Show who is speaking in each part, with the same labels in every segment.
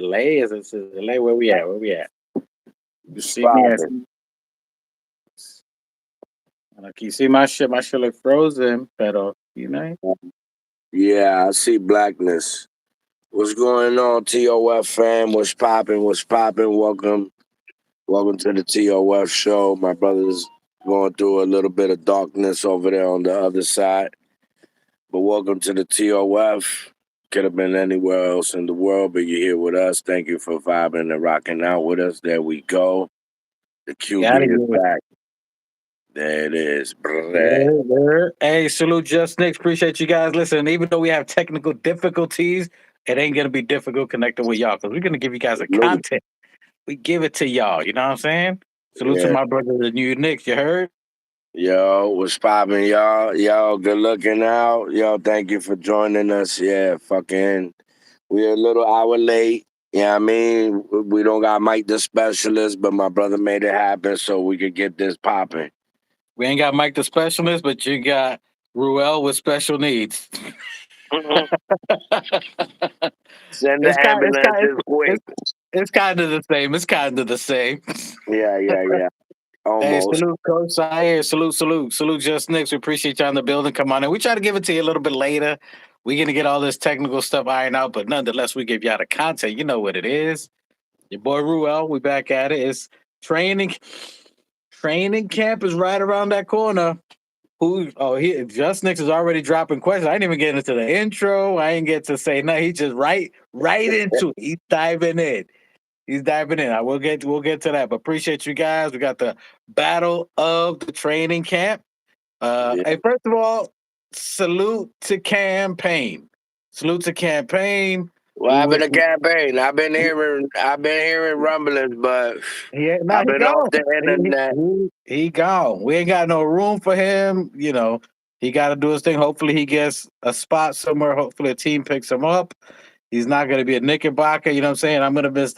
Speaker 1: delay? Is it a delay? Where we at? Where we at? You
Speaker 2: It's
Speaker 1: see me as
Speaker 2: popping.
Speaker 1: like you see my shit. My shit look frozen, pero you know.
Speaker 2: Yeah, I see blackness. What's going on, TOF fam? What's popping? What's popping? Welcome to the TOF show. My brother's going through a little bit of darkness over there on the other side. But welcome to the TOF. Could have been anywhere else in the world, but you're here with us. Thank you for vibing and rocking out with us. There we go. The
Speaker 1: Gotta
Speaker 2: QB is
Speaker 1: get
Speaker 2: back. There it is. Brrrr.
Speaker 1: yeah. Hey, salute Just Knicks. Appreciate you guys. Listen, even though we have technical difficulties, it ain't gonna be difficult connecting with y'all because we're gonna give you guys a
Speaker 2: Salute.
Speaker 1: content. We give it to y'all. You know what I'm saying? Salute to
Speaker 2: Yeah.
Speaker 1: my brother, the new Knicks. You heard?
Speaker 2: Yo, what's poppin', y'all? Yo, good looking out. Yo, thank you for joining us. Yeah, fucking, we're a little hour late. Yeah, I mean, we don't got Mike the specialist, but my brother made it happen so we could get this popping.
Speaker 1: We ain't got Mike the specialist, but you got Ruel with special needs.
Speaker 2: Send the
Speaker 1: it's kind. It's kind.
Speaker 2: ambulances quick.
Speaker 1: It's kind of the same. It's kind of the same.
Speaker 2: Yeah.
Speaker 1: Hey,
Speaker 2: Almost.
Speaker 1: salute, Coach Sire. Salute, Just Knicks. We appreciate you on the building. Come on in. We try to give it to you a little bit later. We're going to get all this technical stuff ironed out, but nonetheless, we give y'all the content. You know what it is. Your boy Ruel, we back at it. It's training. Training camp is right around that corner. Just Knicks is already dropping questions. I didn't even get into the intro. I didn't get to say no. He just right into it. He's diving in. He's diving in. We'll get to that. But appreciate you guys. We got the battle of the training camp.
Speaker 2: Yeah.
Speaker 1: Hey, first of all, salute to campaign. Salute to campaign.
Speaker 2: What happened to campaign? I've been hearing rumblings, but
Speaker 1: Nah,
Speaker 2: I've
Speaker 1: he
Speaker 2: been off
Speaker 1: gone.
Speaker 2: the internet.
Speaker 1: He gone. We ain't got no room for him. You know, he got to do his thing. Hopefully, he gets a spot somewhere. Hopefully, a team picks him up. He's not going to be a Knickerbocker. You know what I'm saying? I'm going to miss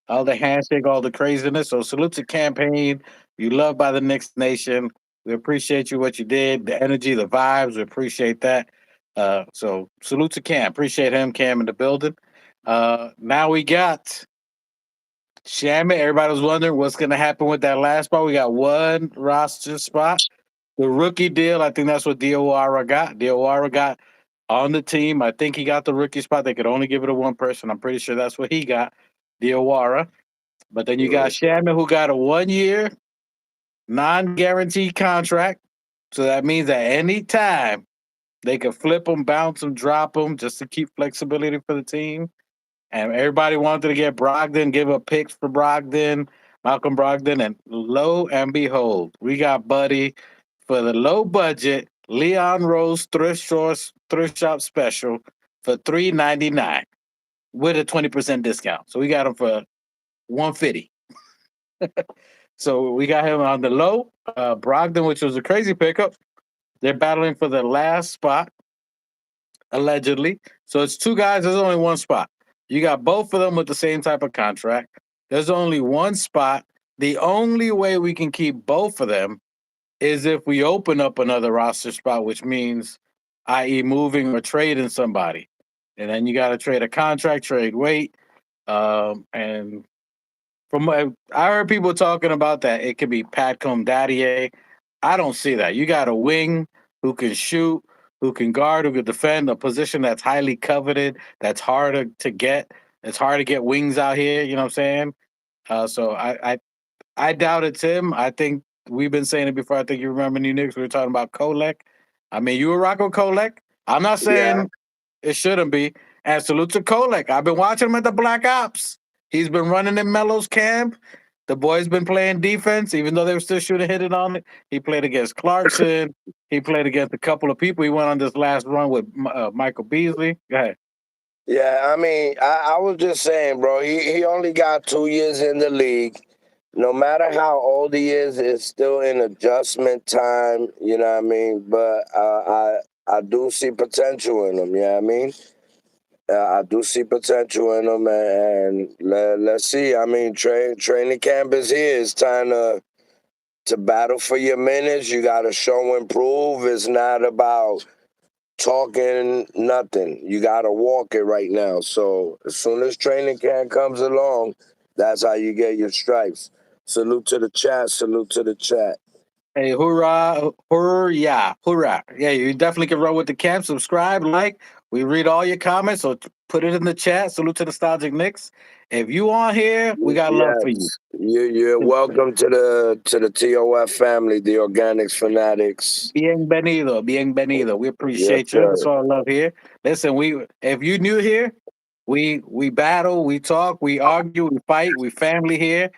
Speaker 1: all the handshake, all the craziness. So salute to campaign. You loved by the Knicks Nation. We appreciate you what you did, the energy, the vibes. We appreciate that. So salute to Cam. Appreciate him, Cam in the building. Now we got Shamit. Everybody was wondering what's going to happen with that last spot. We got one roster spot. The rookie deal, I think that's what Diawara got. Diawara got on the team. I think he got the rookie spot. They could only give it to one person. I'm pretty sure that's what he got, Diawara. But then you got Shamit, who got a 1 year non-guaranteed contract. So that means at any time they could flip him, bounce him, drop him, just to keep flexibility for the team. And everybody wanted to get Brogdon, give up picks for Brogdon, Malcolm Brogdon, and lo and behold, we got Buddy for the low budget Leon Rose thrift shop special for $3.99 with a 20% discount. So we got him for $150. So we got him on the low. Brogdon, which was a crazy pickup. They're battling for the last spot, allegedly. So it's two guys. There's only one spot. You got both of them with the same type of contract. There's only one spot. The only way we can keep both of them is if we open up another roster spot, which means, i.e., moving or trading somebody. And then you got to trade a contract, trade weight. And from what I heard people talking about that, it could be Pat Comdadier. I don't see that. You got a wing who can shoot, who can guard, who can defend, a position that's highly coveted, that's hard to get. It's hard to get wings out here. You know what I'm saying? So I doubt it's him. I think we've been saying it before. I think you remember New Knicks. We were talking about Kolek. I mean, you were rocking Kolek. I'm not
Speaker 2: Yeah.
Speaker 1: saying it shouldn't be. And salute to Kolek. I've been watching him at the Black Ops. He's been running in Melo's camp. The boy's been playing defense, even though they were still shooting, hitting on it. He played against Clarkson. He played against a couple of people. He went on this last run with Michael Beasley. Go ahead.
Speaker 2: Yeah, I mean, I was just saying, bro, he only got 2 years in the league. No matter how old he is, it's still in adjustment time, you know what I mean? But I do see potential in him, you know what I mean? I do see potential in him, and let's see. I mean, training camp is here. It's time to battle for your minutes. You got to show and prove. It's not about talking nothing. You got to walk it right now. So as soon as training camp comes along, that's how you get your stripes. Salute to the chat. Salute to the chat.
Speaker 1: Hey, hoorah, hoorah, hoorah. Yeah, you definitely can roll with the camp. Subscribe, like. We read all your comments, so put it in the chat. Salute to Nostalgic Knicks. If you on here, we got love for you.
Speaker 2: Yes, you're welcome to the TOF family, the Organics Fanatics.
Speaker 1: Bienvenido, bienvenido. We
Speaker 2: Yes,
Speaker 1: appreciate you.
Speaker 2: sir.
Speaker 1: That's all I love here. Listen, if you new here, we battle, we talk, we argue, we fight, we family here.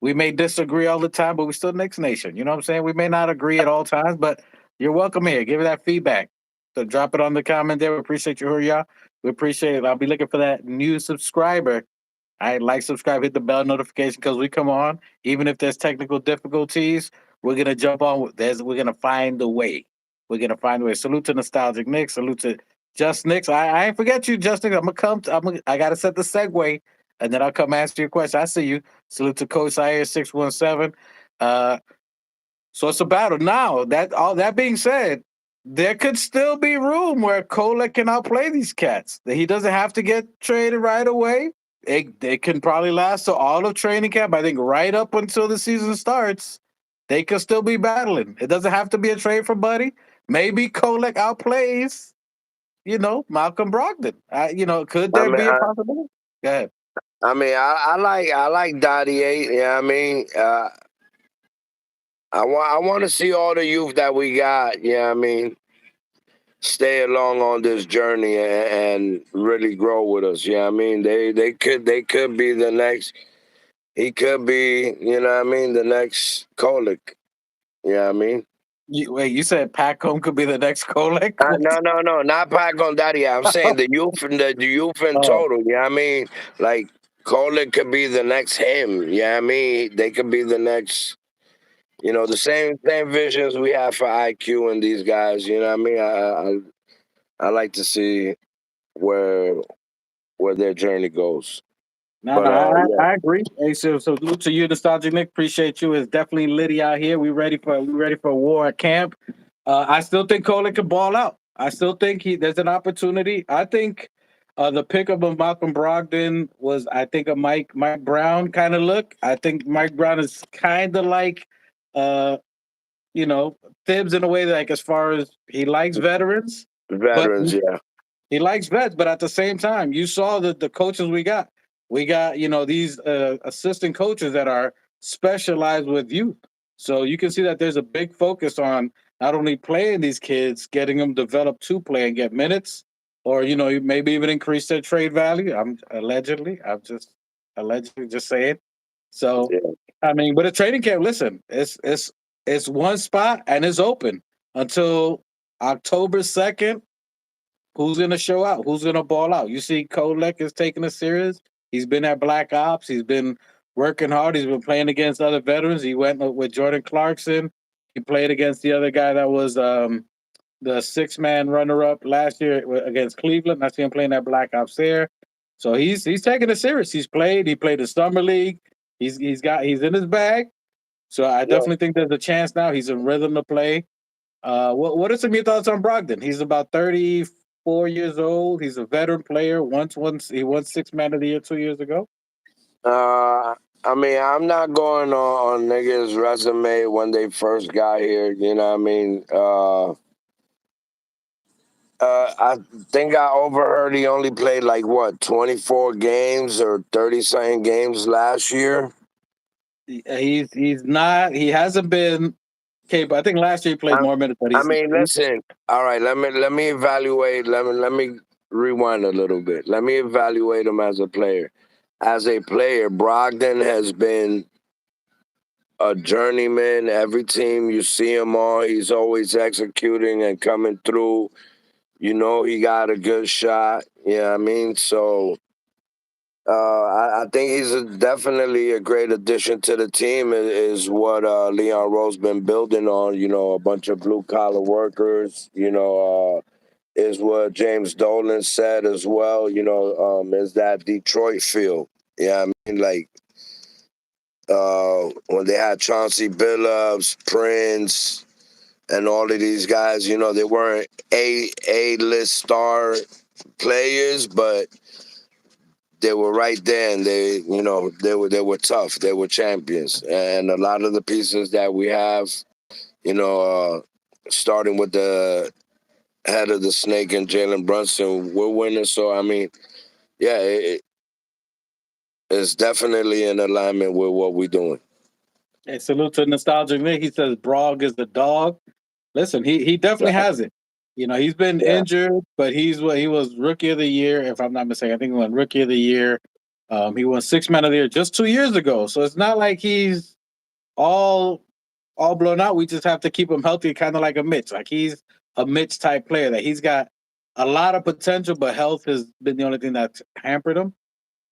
Speaker 1: We may disagree all the time, but we still Knicks Nation. You know what I'm saying? We may not agree at all times, but you're welcome here. Give it that feedback. So drop it on the comment there. We appreciate you, y'all. We appreciate it. I'll be looking for that new subscriber. I like, subscribe, hit the bell notification because we come on. Even if there's technical difficulties, we're gonna jump on. We're gonna find a way. We're gonna find a way. Salute to Nostalgic Nick. Salute to Just Nicks. I ain't forget you, Justin. I gotta set the segue, and then I'll come answer your question. I see you. Salute to Coach Sayer 617. Uh, so it's a battle now. That being said, there could still be room where Kolek can outplay these cats. He doesn't have to get traded right away. They can probably last to all of training camp. I think right up until the season starts, they could still be battling. It doesn't have to be a trade for Buddy. Maybe Kolek outplays, Malcolm Brogdon. Could
Speaker 2: I
Speaker 1: there
Speaker 2: mean,
Speaker 1: be a possibility? Go ahead.
Speaker 2: I like Dottie 8. Yeah, I mean, I want to see all the youth that we got. Yeah, I mean, stay along on this journey and really grow with us. Yeah, I mean, they could be the next. He could be, what I mean, the next Kolik. Yeah, I mean.
Speaker 1: Wait, you said Pacom could be the next Kolek?
Speaker 2: No, not Pac on Daddy. I'm saying the youth in
Speaker 1: Oh,
Speaker 2: total. Yeah, I mean, like Colin could be the next him. Yeah, I mean, they could be the next. The same visions we have for IQ and these guys. You know what I mean? I like to see where where their journey goes.
Speaker 1: no,
Speaker 2: But
Speaker 1: no,
Speaker 2: yeah,
Speaker 1: I agree. Hey, so salute to you, Nostalgic Nick. Appreciate you. It's definitely litty out here. We ready for a war at camp. I still think Colin can ball out. I still think there's an opportunity. I think the pickup of Malcolm Brogdon was, I think, a Mike Brown kind of look. I think Mike Brown is kind of like uh, Thibs in a way, like as far as he likes veterans, but
Speaker 2: veterans. Yeah,
Speaker 1: he likes vets, but at the same time, you saw the coaches we got. We got, these assistant coaches that are specialized with youth. So you can see that there's a big focus on not only playing these kids, getting them developed to play and get minutes, or maybe even increase their trade value. I'm just allegedly just saying. So
Speaker 2: yeah.
Speaker 1: I mean, but a training camp, listen, it's one spot and it's open until October 2nd. Who's gonna show out? Who's gonna ball out? You see, Kolek is taking it serious. He's been at Black Ops. He's been working hard. He's been playing against other veterans. He went with Jordan Clarkson. He played against the other guy that was the six-man runner-up last year against Cleveland. I see him playing at Black Ops there. So he's taking it serious. He's played. He played the summer league. He's in his bag. So I
Speaker 2: Yeah.
Speaker 1: definitely think there's a chance now. He's in rhythm to play. What are some of your thoughts on Brogdon? He's about 34 years old. He's a veteran player. Once he won Six Man of the Year 2 years ago.
Speaker 2: I mean, I'm not going on niggas' resume when they first got here. You know what I mean? I think I overheard he only played like what 24 games or 30 something games last year.
Speaker 1: He's not. He hasn't been capable. I think last year he played
Speaker 2: I,
Speaker 1: more minutes, but
Speaker 2: I mean, listen. All right, let me evaluate. Let me rewind a little bit. Let me evaluate him as a player. As a player, Brogdon has been a journeyman. Every team you see him on, he's always executing and coming through. He got a good shot. I mean? So I think he's definitely a great addition to the team. Is what Leon Rose been building on. A bunch of blue collar workers. Is what James Dolan said as well. Is that Detroit feel? Yeah, I mean, like when they had Chauncey Billups, Prince, and all of these guys, they weren't A-list star players, but they were right there, and they were tough. They were champions, and a lot of the pieces that we have, starting with the head of the snake and Jalen Brunson, we're winners. So I mean, yeah, it's definitely in alignment with what we're doing.
Speaker 1: Hey, salute to Nostalgic Nick. He says Brog is the dog. Listen, he definitely has it. He's been
Speaker 2: Yeah.
Speaker 1: injured, but he was rookie of the year, if I'm not mistaken. I think he won rookie of the year. He won six man of the year just 2 years ago. So it's not like he's all all blown out. We just have to keep him healthy, kind of like a Mitch. Like he's a Mitch type player that he's got a lot of potential, but health has been the only thing that's hampered him.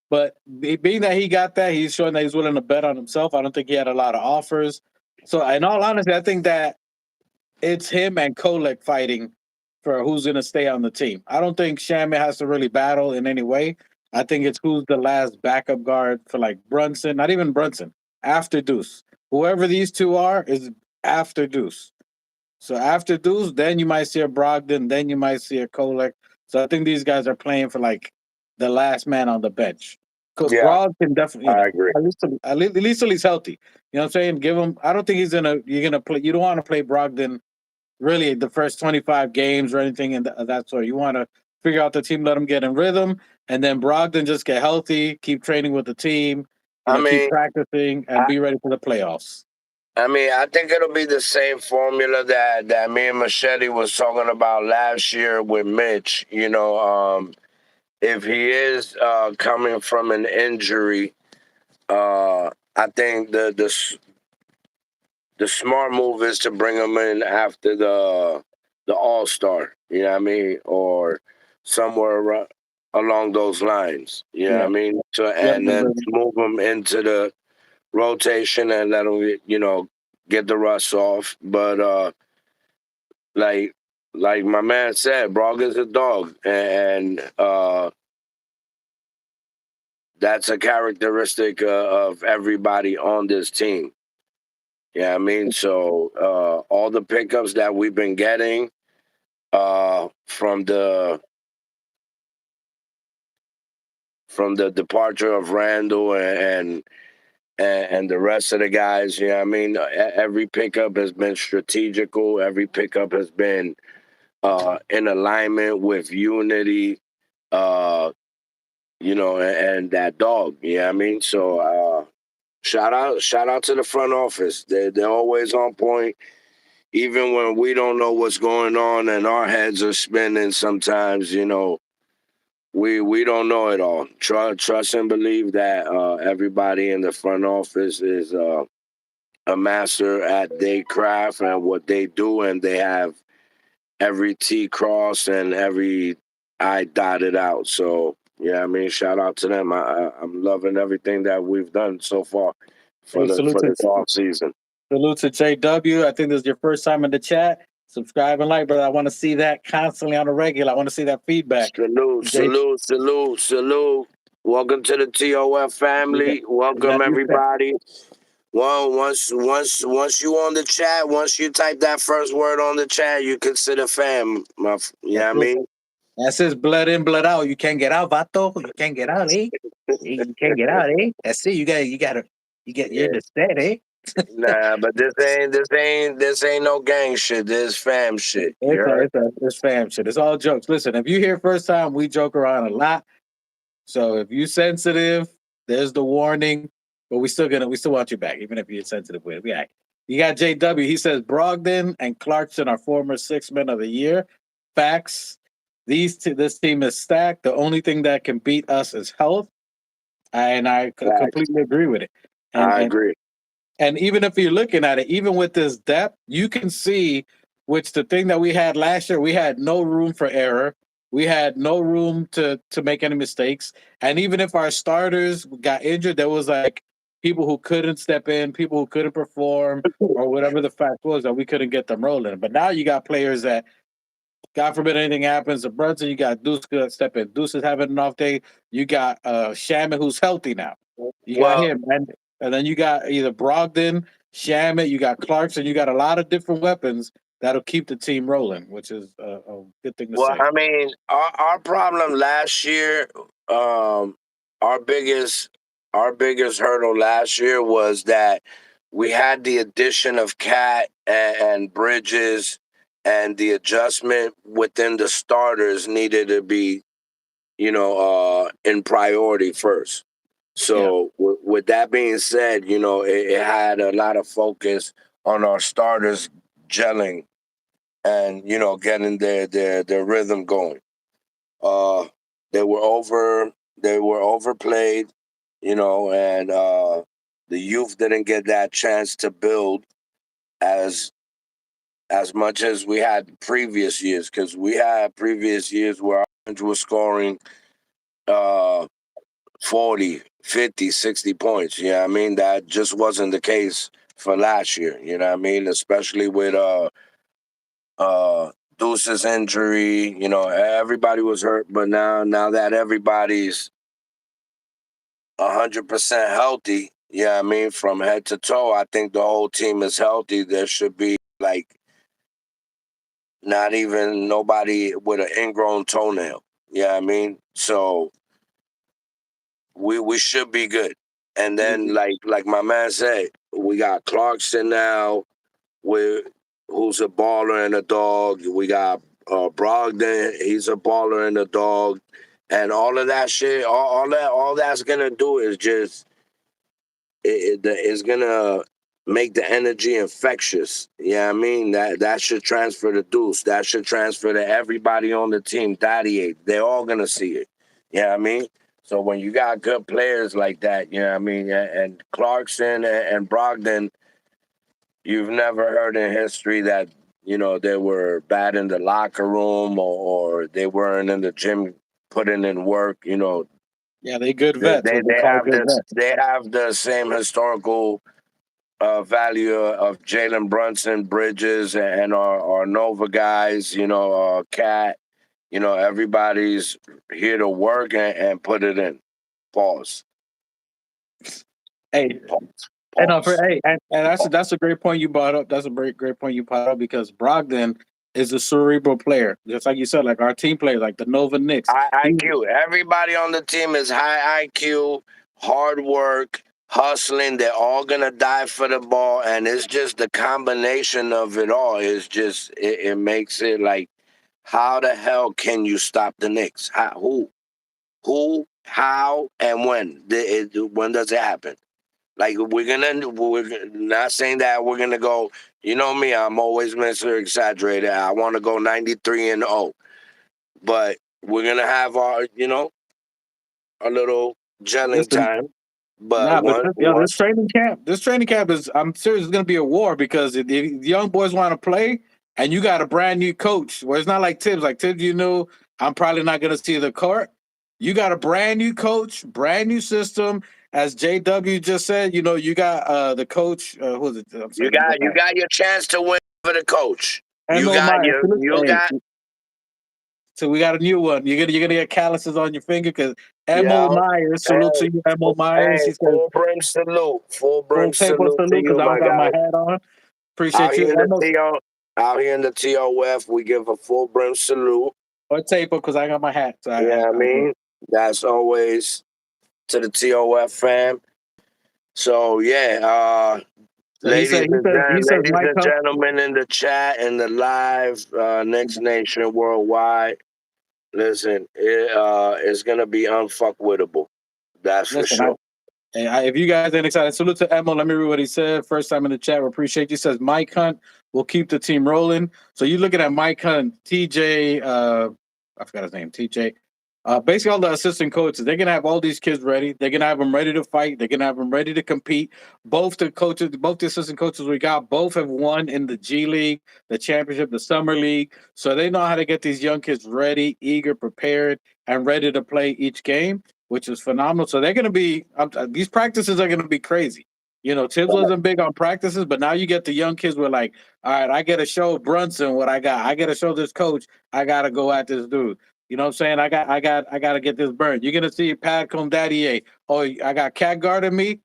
Speaker 1: But being that he got that, he's showing that he's willing to bet on himself. I don't think he had a lot of offers. So, in all honesty, I think that it's him and Kolek fighting for who's going to stay on the team. I don't think Shamit has to really battle in any way. I think it's who's the last backup guard for like Brunson, not even Brunson, after Deuce. Whoever these two are is after Deuce. So after Deuce, then you might see a Brogdon, then you might see a Kolek. So I think these guys are playing for like the last man on the bench. Because
Speaker 2: Yeah,
Speaker 1: Brog can definitely,
Speaker 2: I agree.
Speaker 1: at least till he's healthy. You know what I'm saying? Give him. I don't think you're gonna play. You don't want to play Brogdon really the first 25 games or anything in that sort. You want to figure out the team, let him get in rhythm, and then Brogdon just get healthy, keep training with the team,
Speaker 2: I
Speaker 1: keep
Speaker 2: mean,
Speaker 1: practicing, and
Speaker 2: I,
Speaker 1: be ready for the playoffs.
Speaker 2: I think it'll be the same formula that me and Machete was talking about last year with Mitch. If he is coming from an injury, I think the smart move is to bring him in after the All-Star. You know what I mean, or somewhere along those lines. You know what I
Speaker 1: Yeah.
Speaker 2: mean. So
Speaker 1: Yep.
Speaker 2: and then move him into the rotation and let him get the rust off. But like my man said, Brog is a dog, and that's a characteristic of everybody on this team. Yeah, I mean, so all the pickups that we've been getting from the departure of Randall and the rest of the guys, I mean, every pickup has been strategical. Every pickup has been in alignment with unity, uh, and that dog. I mean, so shout out to the front office. They're always on point, even when we don't know what's going on and our heads are spinning. Sometimes, we don't know it all. Trust and believe that everybody in the front office is a master at their craft and what they do, and they have every T crossed and every I dotted out. So yeah, I mean, shout out to them. I'm loving everything that we've done so far
Speaker 1: Hey,
Speaker 2: for this off season.
Speaker 1: salute to JW. I think this is your first time in the chat. Subscribe and like, brother. I want to see that constantly on a regular. I want to see that feedback.
Speaker 2: Salute. Welcome to the TOF family.
Speaker 1: We got
Speaker 2: Welcome
Speaker 1: you.
Speaker 2: everybody. Well, once you on the chat, once you type that first word on the chat, you consider fam. You know what I mean?
Speaker 1: That says blood in, blood out. You can't get out, vato. You can't get out, eh? You can't get out, eh? That's it. You're in the set, eh?
Speaker 2: Nah, but this ain't no gang shit. This fam shit. You heard?
Speaker 1: It's fam shit. It's all jokes. Listen, if you hear first time, we joke around a lot. So if you sensitive, there's the warning. But we still want you back, even if you're sensitive with it. You got JW. He says Brogdon and Clarkson are former six men of the year. Facts. This team is stacked. The only thing that can beat us is health. And I completely agree with it.
Speaker 2: I agree.
Speaker 1: And even if you're looking at it, even with this depth, you can see which the thing that we had last year, we had no room for error. We had no room to make any mistakes. And even if our starters got injured, there was like people who couldn't step in, people who couldn't perform, or whatever the fact was that we couldn't get them rolling. But now you got players that, God forbid anything happens to Brunson, you got Deuce could step in. Deuce is having an off day. You got Shamit who's healthy now. You got
Speaker 2: Well,
Speaker 1: him. And then you got either Brogdon, Shamit, you got Clarkson, you got a lot of different weapons that'll keep the team rolling, which is a good thing to
Speaker 2: Well,
Speaker 1: say.
Speaker 2: I mean, our problem last year, um, our biggest our biggest hurdle last year was that we had the addition of Cat and Bridges, and the adjustment within the starters needed to be, in priority first.
Speaker 1: Yeah,
Speaker 2: So with that being said, it had a lot of focus on our starters gelling and getting their rhythm going. Uh, they were overplayed, and the youth didn't get that chance to build as as much as we had previous years, because we had previous years where our bench was scoring uh 40, 50, 60 points. You know what I mean? That just wasn't the case for last year, you know what I mean? Especially with uh Deuce's injury, everybody was hurt, but now that everybody's 100% healthy, yeah, I mean, from head to toe, I think the whole team is healthy. There should be like not even nobody with an ingrown toenail. Yeah, I mean, so we should be good. And then like my man said, we got Clarkson now, with who's a baller and a dog. We got Brogdon, he's a baller and a dog, and all of that shit. All that's gonna do is just is gonna make the energy infectious. Yeah, I mean that should transfer to Deuce. That should transfer to everybody on the team. Daddy, they're all gonna see it. Yeah, I mean. So when you got good players like that, you know what I mean, and Clarkson and Brogdon, you've never heard in history that they were bad in the locker room, or they weren't in the gym putting in work.
Speaker 1: yeah, they good
Speaker 2: They
Speaker 1: vets.
Speaker 2: they,
Speaker 1: What they
Speaker 2: they
Speaker 1: call
Speaker 2: have
Speaker 1: good
Speaker 2: this.
Speaker 1: vets.
Speaker 2: They have the same historical value of Jalen Brunson, Bridges, and our Nova guys. Cat. Everybody's here to work and put it in. Pause.
Speaker 1: Hey,
Speaker 2: Pause.
Speaker 1: and
Speaker 2: Pause.
Speaker 1: and that's a great point you brought up. That's a great point you brought up because Brogdon is a cerebral player, just like you said, like our team players, like the Nova Knicks.
Speaker 2: High
Speaker 1: He,
Speaker 2: IQ. Everybody on the team is high IQ, hard work, hustling. They're all gonna die for the ball, and it's just the combination of it all. Is just it makes it like, how the hell can you stop the Knicks? Who, how, and when? When does it happen? Like we're not saying that we're gonna go. You know me, I'm always Mr. Exaggerated. I want to go 93-0, but we're gonna have a little gelling
Speaker 1: listen,
Speaker 2: time. But
Speaker 1: nah, but
Speaker 2: once
Speaker 1: this training camp is. I'm serious. It's gonna be a war because if the young boys want to play, and you got a brand new coach, where it's not like Tibbs. Like Tibbs, I'm probably not gonna see the court. You got a brand new coach, brand new system. As JW just said, you got the coach. Who is it? I'm
Speaker 2: you
Speaker 1: sorry. Let me go
Speaker 2: got you
Speaker 1: back.
Speaker 2: got your chance to win for the coach. You
Speaker 1: Mo
Speaker 2: got
Speaker 1: Myers.
Speaker 2: your
Speaker 1: So,
Speaker 2: you
Speaker 1: hey,
Speaker 2: got
Speaker 1: so we got a new one. You're gonna get calluses on your finger because Mo
Speaker 2: yo.
Speaker 1: Myers. Salute
Speaker 2: Hey,
Speaker 1: to you, Mo Myers. He says
Speaker 2: full brim
Speaker 1: full paper
Speaker 2: salute to
Speaker 1: salute because
Speaker 2: you,
Speaker 1: I don't
Speaker 2: my
Speaker 1: got my
Speaker 2: guy.
Speaker 1: hat on.
Speaker 2: Out
Speaker 1: Appreciate
Speaker 2: here
Speaker 1: you,
Speaker 2: in the
Speaker 1: Mo.
Speaker 2: TO, out here in the TOF, we give a full brim salute.
Speaker 1: Or taper because I got my hat. So
Speaker 2: Yeah, I
Speaker 1: I get
Speaker 2: mean, that's always to the TOF fam. So yeah,
Speaker 1: So he says
Speaker 2: ladies
Speaker 1: Mike
Speaker 2: and
Speaker 1: Hunt.
Speaker 2: gentlemen in the chat and the live, Next Nation Worldwide. Listen, it's gonna be unfuckwittable. That's for
Speaker 1: Listen,
Speaker 2: sure.
Speaker 1: if you guys ain't excited, salute to Emma. Let me read what he said. First time in the chat. We appreciate you. He says Mike Hunt will keep the team rolling. So you looking at Mike Hunt, TJ, I forgot his name, TJ. Basically, all the assistant coaches, they're gonna have all these kids ready. They're gonna have them ready to fight. They're gonna have them ready to compete. Both the coaches, both the assistant coaches we got, both have won in the G League, the championship, the summer league. So they know how to get these young kids ready, eager, prepared, and ready to play each game, which is phenomenal. So they're going to be these practices are going to be crazy. Tibbs wasn't big on practices, but now you get the young kids were like, all right, I got to show Brunson what I got. I got to show this coach. I got to go at this dude. You know what I'm saying? I got to get this burn. You're gonna see Pat come daddy a. Oh, I got cat guarding me.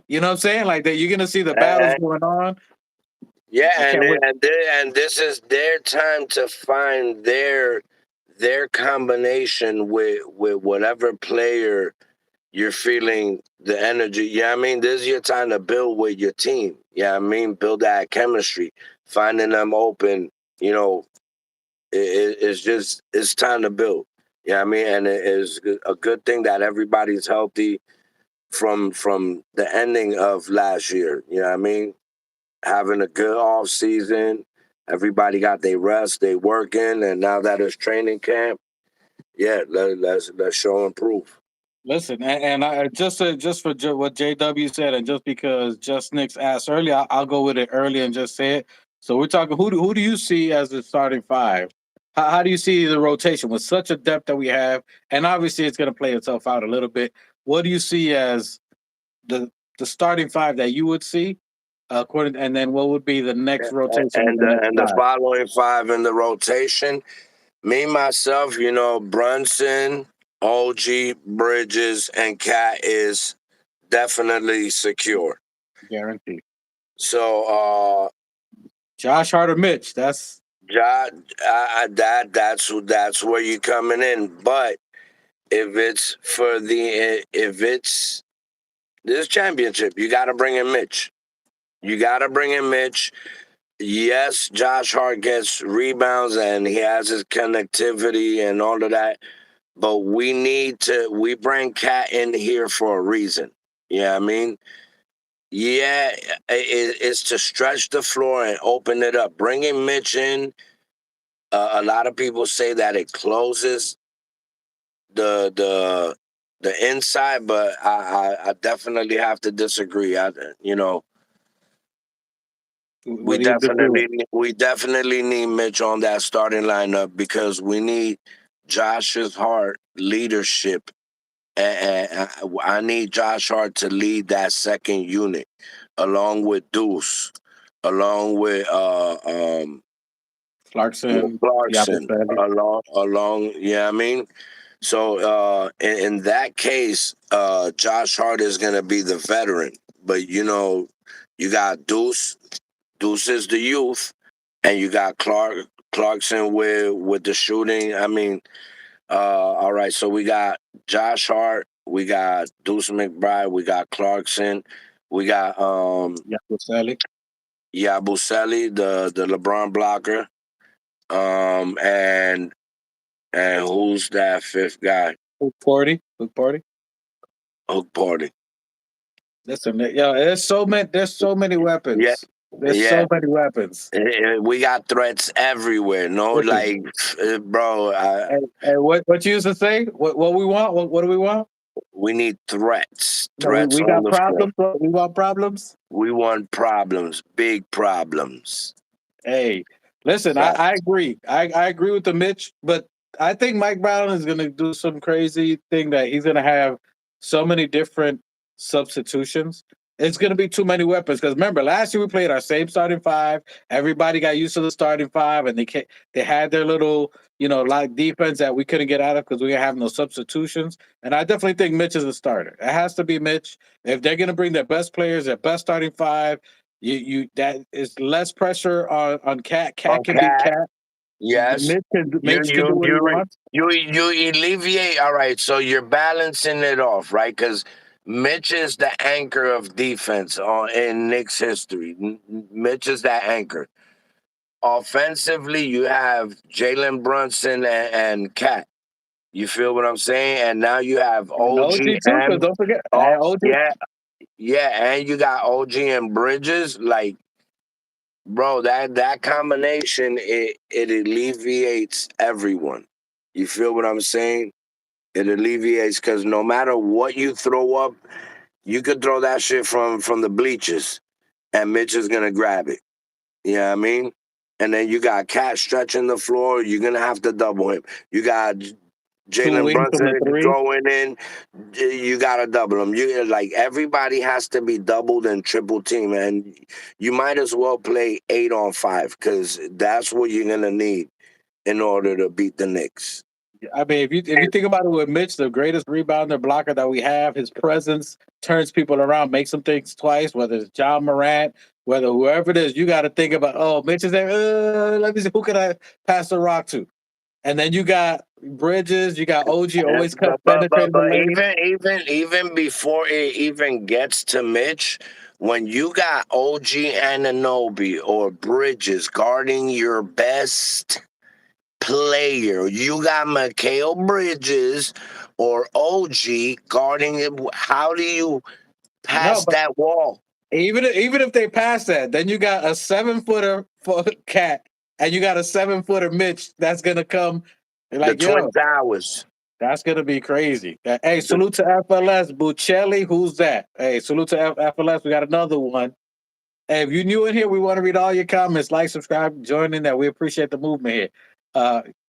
Speaker 1: You know what I'm saying? Like that. You're gonna see the battles
Speaker 2: And,
Speaker 1: going on.
Speaker 2: Yeah,
Speaker 1: I can't wait.
Speaker 2: and this is their time to find their combination with whatever player you're feeling the energy. Yeah, I mean, this is your time to build with your team. Yeah, I mean, build that chemistry, finding them open. You know, it's just it's time to build. Yeah, I mean, and it is a good thing that everybody's healthy from the ending of last year. You know what I mean? Having a good off season. Everybody got their rest, they working, and now that it's training camp, yeah, let's show and prove.
Speaker 1: Listen, and I just for what JW said, and just because Just Nick's asked earlier, I'll go with it early and just say it. So we're talking who do you see as the starting five? How do you see the rotation with such a depth that we have? And obviously, it's going to play itself out a little bit. What do you see as the the starting five that you would see, according? And then what would be the next rotation with
Speaker 2: And
Speaker 1: the next
Speaker 2: the
Speaker 1: five?
Speaker 2: following five in the rotation, me myself, you know, Brunson, OG, Bridges, and Cat is definitely secure.
Speaker 1: Guaranteed.
Speaker 2: So
Speaker 1: Josh Hart or Mitch? That's
Speaker 2: Ja, that's where you coming in. But if it's this championship, you got to bring in Mitch. You got to bring in Mitch. Yes, Josh Hart gets rebounds and he has his connectivity and all of that. But we bring Cat in here for a reason. Yeah, I mean, yeah, it's to stretch the floor and open it up. Bringing Mitch in, a lot of people say that it closes the the the inside, but I definitely have to disagree. You know,
Speaker 1: what do you disagree with?
Speaker 2: we definitely need Mitch on that starting lineup because we need Josh's Hart leadership, and I need Josh Hart to lead that second unit along with Deuce, along with
Speaker 1: Clarkson,
Speaker 2: Clarkson,
Speaker 1: Yabusele.
Speaker 2: along. Yeah, I mean. So in that case, Josh Hart is gonna be the veteran, but you know, you got Deuce. Deuce is the youth, and you got Clarkson with the shooting. I mean, all right. So we got Josh Hart, we got Deuce McBride, we got Clarkson, we got
Speaker 1: Yabusele.
Speaker 2: Yabusele, the LeBron blocker, and who's that fifth guy?
Speaker 1: Hook Party. Hook Party.
Speaker 2: Hook Party.
Speaker 1: Listen, yo, there's so many
Speaker 2: Yeah,
Speaker 1: weapons. There's
Speaker 2: yeah.
Speaker 1: so many weapons.
Speaker 2: We got threats everywhere. No,
Speaker 1: Listen,
Speaker 2: like, bro,
Speaker 1: and what you used to say? What we want? What do we want?
Speaker 2: we need threats.
Speaker 1: No,
Speaker 2: Threats
Speaker 1: we
Speaker 2: on
Speaker 1: got
Speaker 2: the floor.
Speaker 1: problems. We want problems.
Speaker 2: We want problems, big problems.
Speaker 1: Hey, listen,
Speaker 2: Fact.
Speaker 1: I agree. I agree with the Mitch, but I think Mike Brown is going to do some crazy thing that he's going to have so many different substitutions. It's going to be too many weapons because remember last year we played our same starting five. Everybody got used to the starting five, and they had their little like defense that we couldn't get out of because we didn't have no substitutions. And I definitely think Mitch is a starter. It has to be Mitch if they're going to bring their best players, their best starting five. You that is less pressure on Cat. Cat
Speaker 2: On
Speaker 1: can be
Speaker 2: Cat,
Speaker 1: Cat.
Speaker 2: yes.
Speaker 1: Mitch can do what he wants.
Speaker 2: You alleviate. All right, so you're balancing it off, right? Because Mitch is the anchor of defense in Knicks history. Mitch is that anchor. Offensively, you have Jalen Brunson and Cat. You feel what I'm saying? And now you have
Speaker 1: And OG too, because
Speaker 2: OGM.
Speaker 1: don't forget
Speaker 2: Oh,
Speaker 1: OG.
Speaker 2: yeah, yeah, and you got OG and Bridges. Like, bro, that combination it alleviates everyone. You feel what I'm saying? It alleviates because no matter what you throw up, you could throw that shit from the bleachers, and Mitch is gonna grab it. You know what I mean? And then you got Cat stretching the floor. You're gonna have to double him. You got
Speaker 1: Two
Speaker 2: Jalen
Speaker 1: wings from
Speaker 2: Brunson
Speaker 1: the three.
Speaker 2: throwing in, you gotta double them. You like everybody has to be doubled and triple team, and you might as well play 8-on-5 because that's what you're gonna need in order to beat the Knicks.
Speaker 1: I mean, if you think about it with Mitch, the greatest rebounder blocker that we have, his presence turns people around, makes them think twice. Whether it's John Morant, whether whoever it is, you got to think about. Oh, Mitch is there. Let me see who can I pass the rock to. And then you got Bridges, you got OG, always penetrating the
Speaker 2: But
Speaker 1: lane.
Speaker 2: even before it even gets to Mitch, when you got OG Ananobi or Bridges guarding your best player, you got Mikal Bridges or OG guarding it. How do you
Speaker 1: No,
Speaker 2: pass
Speaker 1: but
Speaker 2: that wall?
Speaker 1: even if they pass that, then you got a 7 footer for Cat, and you got a 7 footer Mitch that's gonna come.
Speaker 2: The
Speaker 1: Like,
Speaker 2: Twin
Speaker 1: yo,
Speaker 2: Towers.
Speaker 1: that's gonna be crazy. Hey,
Speaker 2: The,
Speaker 1: salute to FLS Buccelli. Who's that? Hey, salute to FLS. We got another one. Hey, if you're new in here, we want to read all your comments. Like, subscribe, join in that. We appreciate the movement here.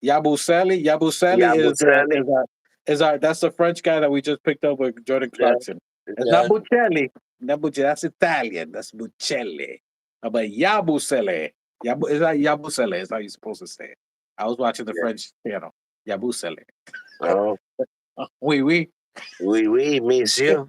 Speaker 1: Yabusele. Yabusele
Speaker 2: Yabusele.
Speaker 1: is our that's the French guy that we just picked up with Jordan
Speaker 2: Yeah,
Speaker 1: Clarkson. It's not
Speaker 2: yeah,
Speaker 1: Buccelli. Not Buccelli. That's Italian. That's Buccelli. But Yabusele. Is that Yabusele? Is how you're supposed to say it. I was watching the
Speaker 2: yeah.
Speaker 1: French channel. Yabusele.
Speaker 2: Oh,
Speaker 1: Oui, oui.
Speaker 2: oui, monsieur.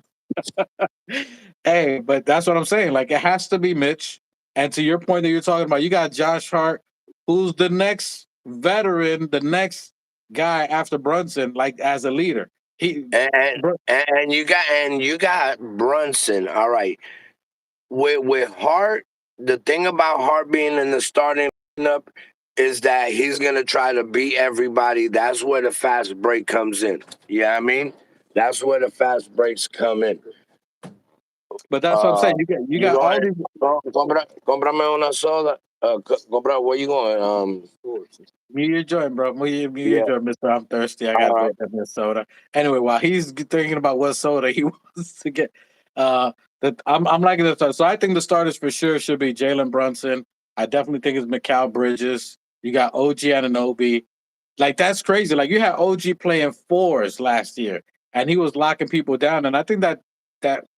Speaker 1: Hey, but that's what I'm saying. Like, it has to be Mitch. And to your point that you're talking about, you got Josh Hart, who's the next veteran, the next guy after Brunson, like as a leader. He,
Speaker 2: And
Speaker 1: Br-
Speaker 2: and you got Brunson. All right. With Hart, the thing about Hart being in the starting lineup is that he's gonna try to beat everybody. That's where the fast break comes in. Yeah, I mean, that's where the fast breaks come in.
Speaker 1: but that's what I'm saying.
Speaker 2: Uh,
Speaker 1: You
Speaker 2: you
Speaker 1: got all
Speaker 2: going?
Speaker 1: these.
Speaker 2: Comprame una soda. Compra. Where you going?
Speaker 1: Me your joint, bro. Me your
Speaker 2: Yeah.
Speaker 1: joint, Mister. I'm thirsty. I gotta
Speaker 2: Uh,
Speaker 1: go get this soda. Anyway, while he's thinking about what soda he wants to get, I'm liking this. So I think the starters for sure should be Jalen Brunson. I definitely think it's Mikal Bridges. You got OG Ananobi. Like, that's crazy. Like, you had OG playing fours last year, and he was locking people down. And I think that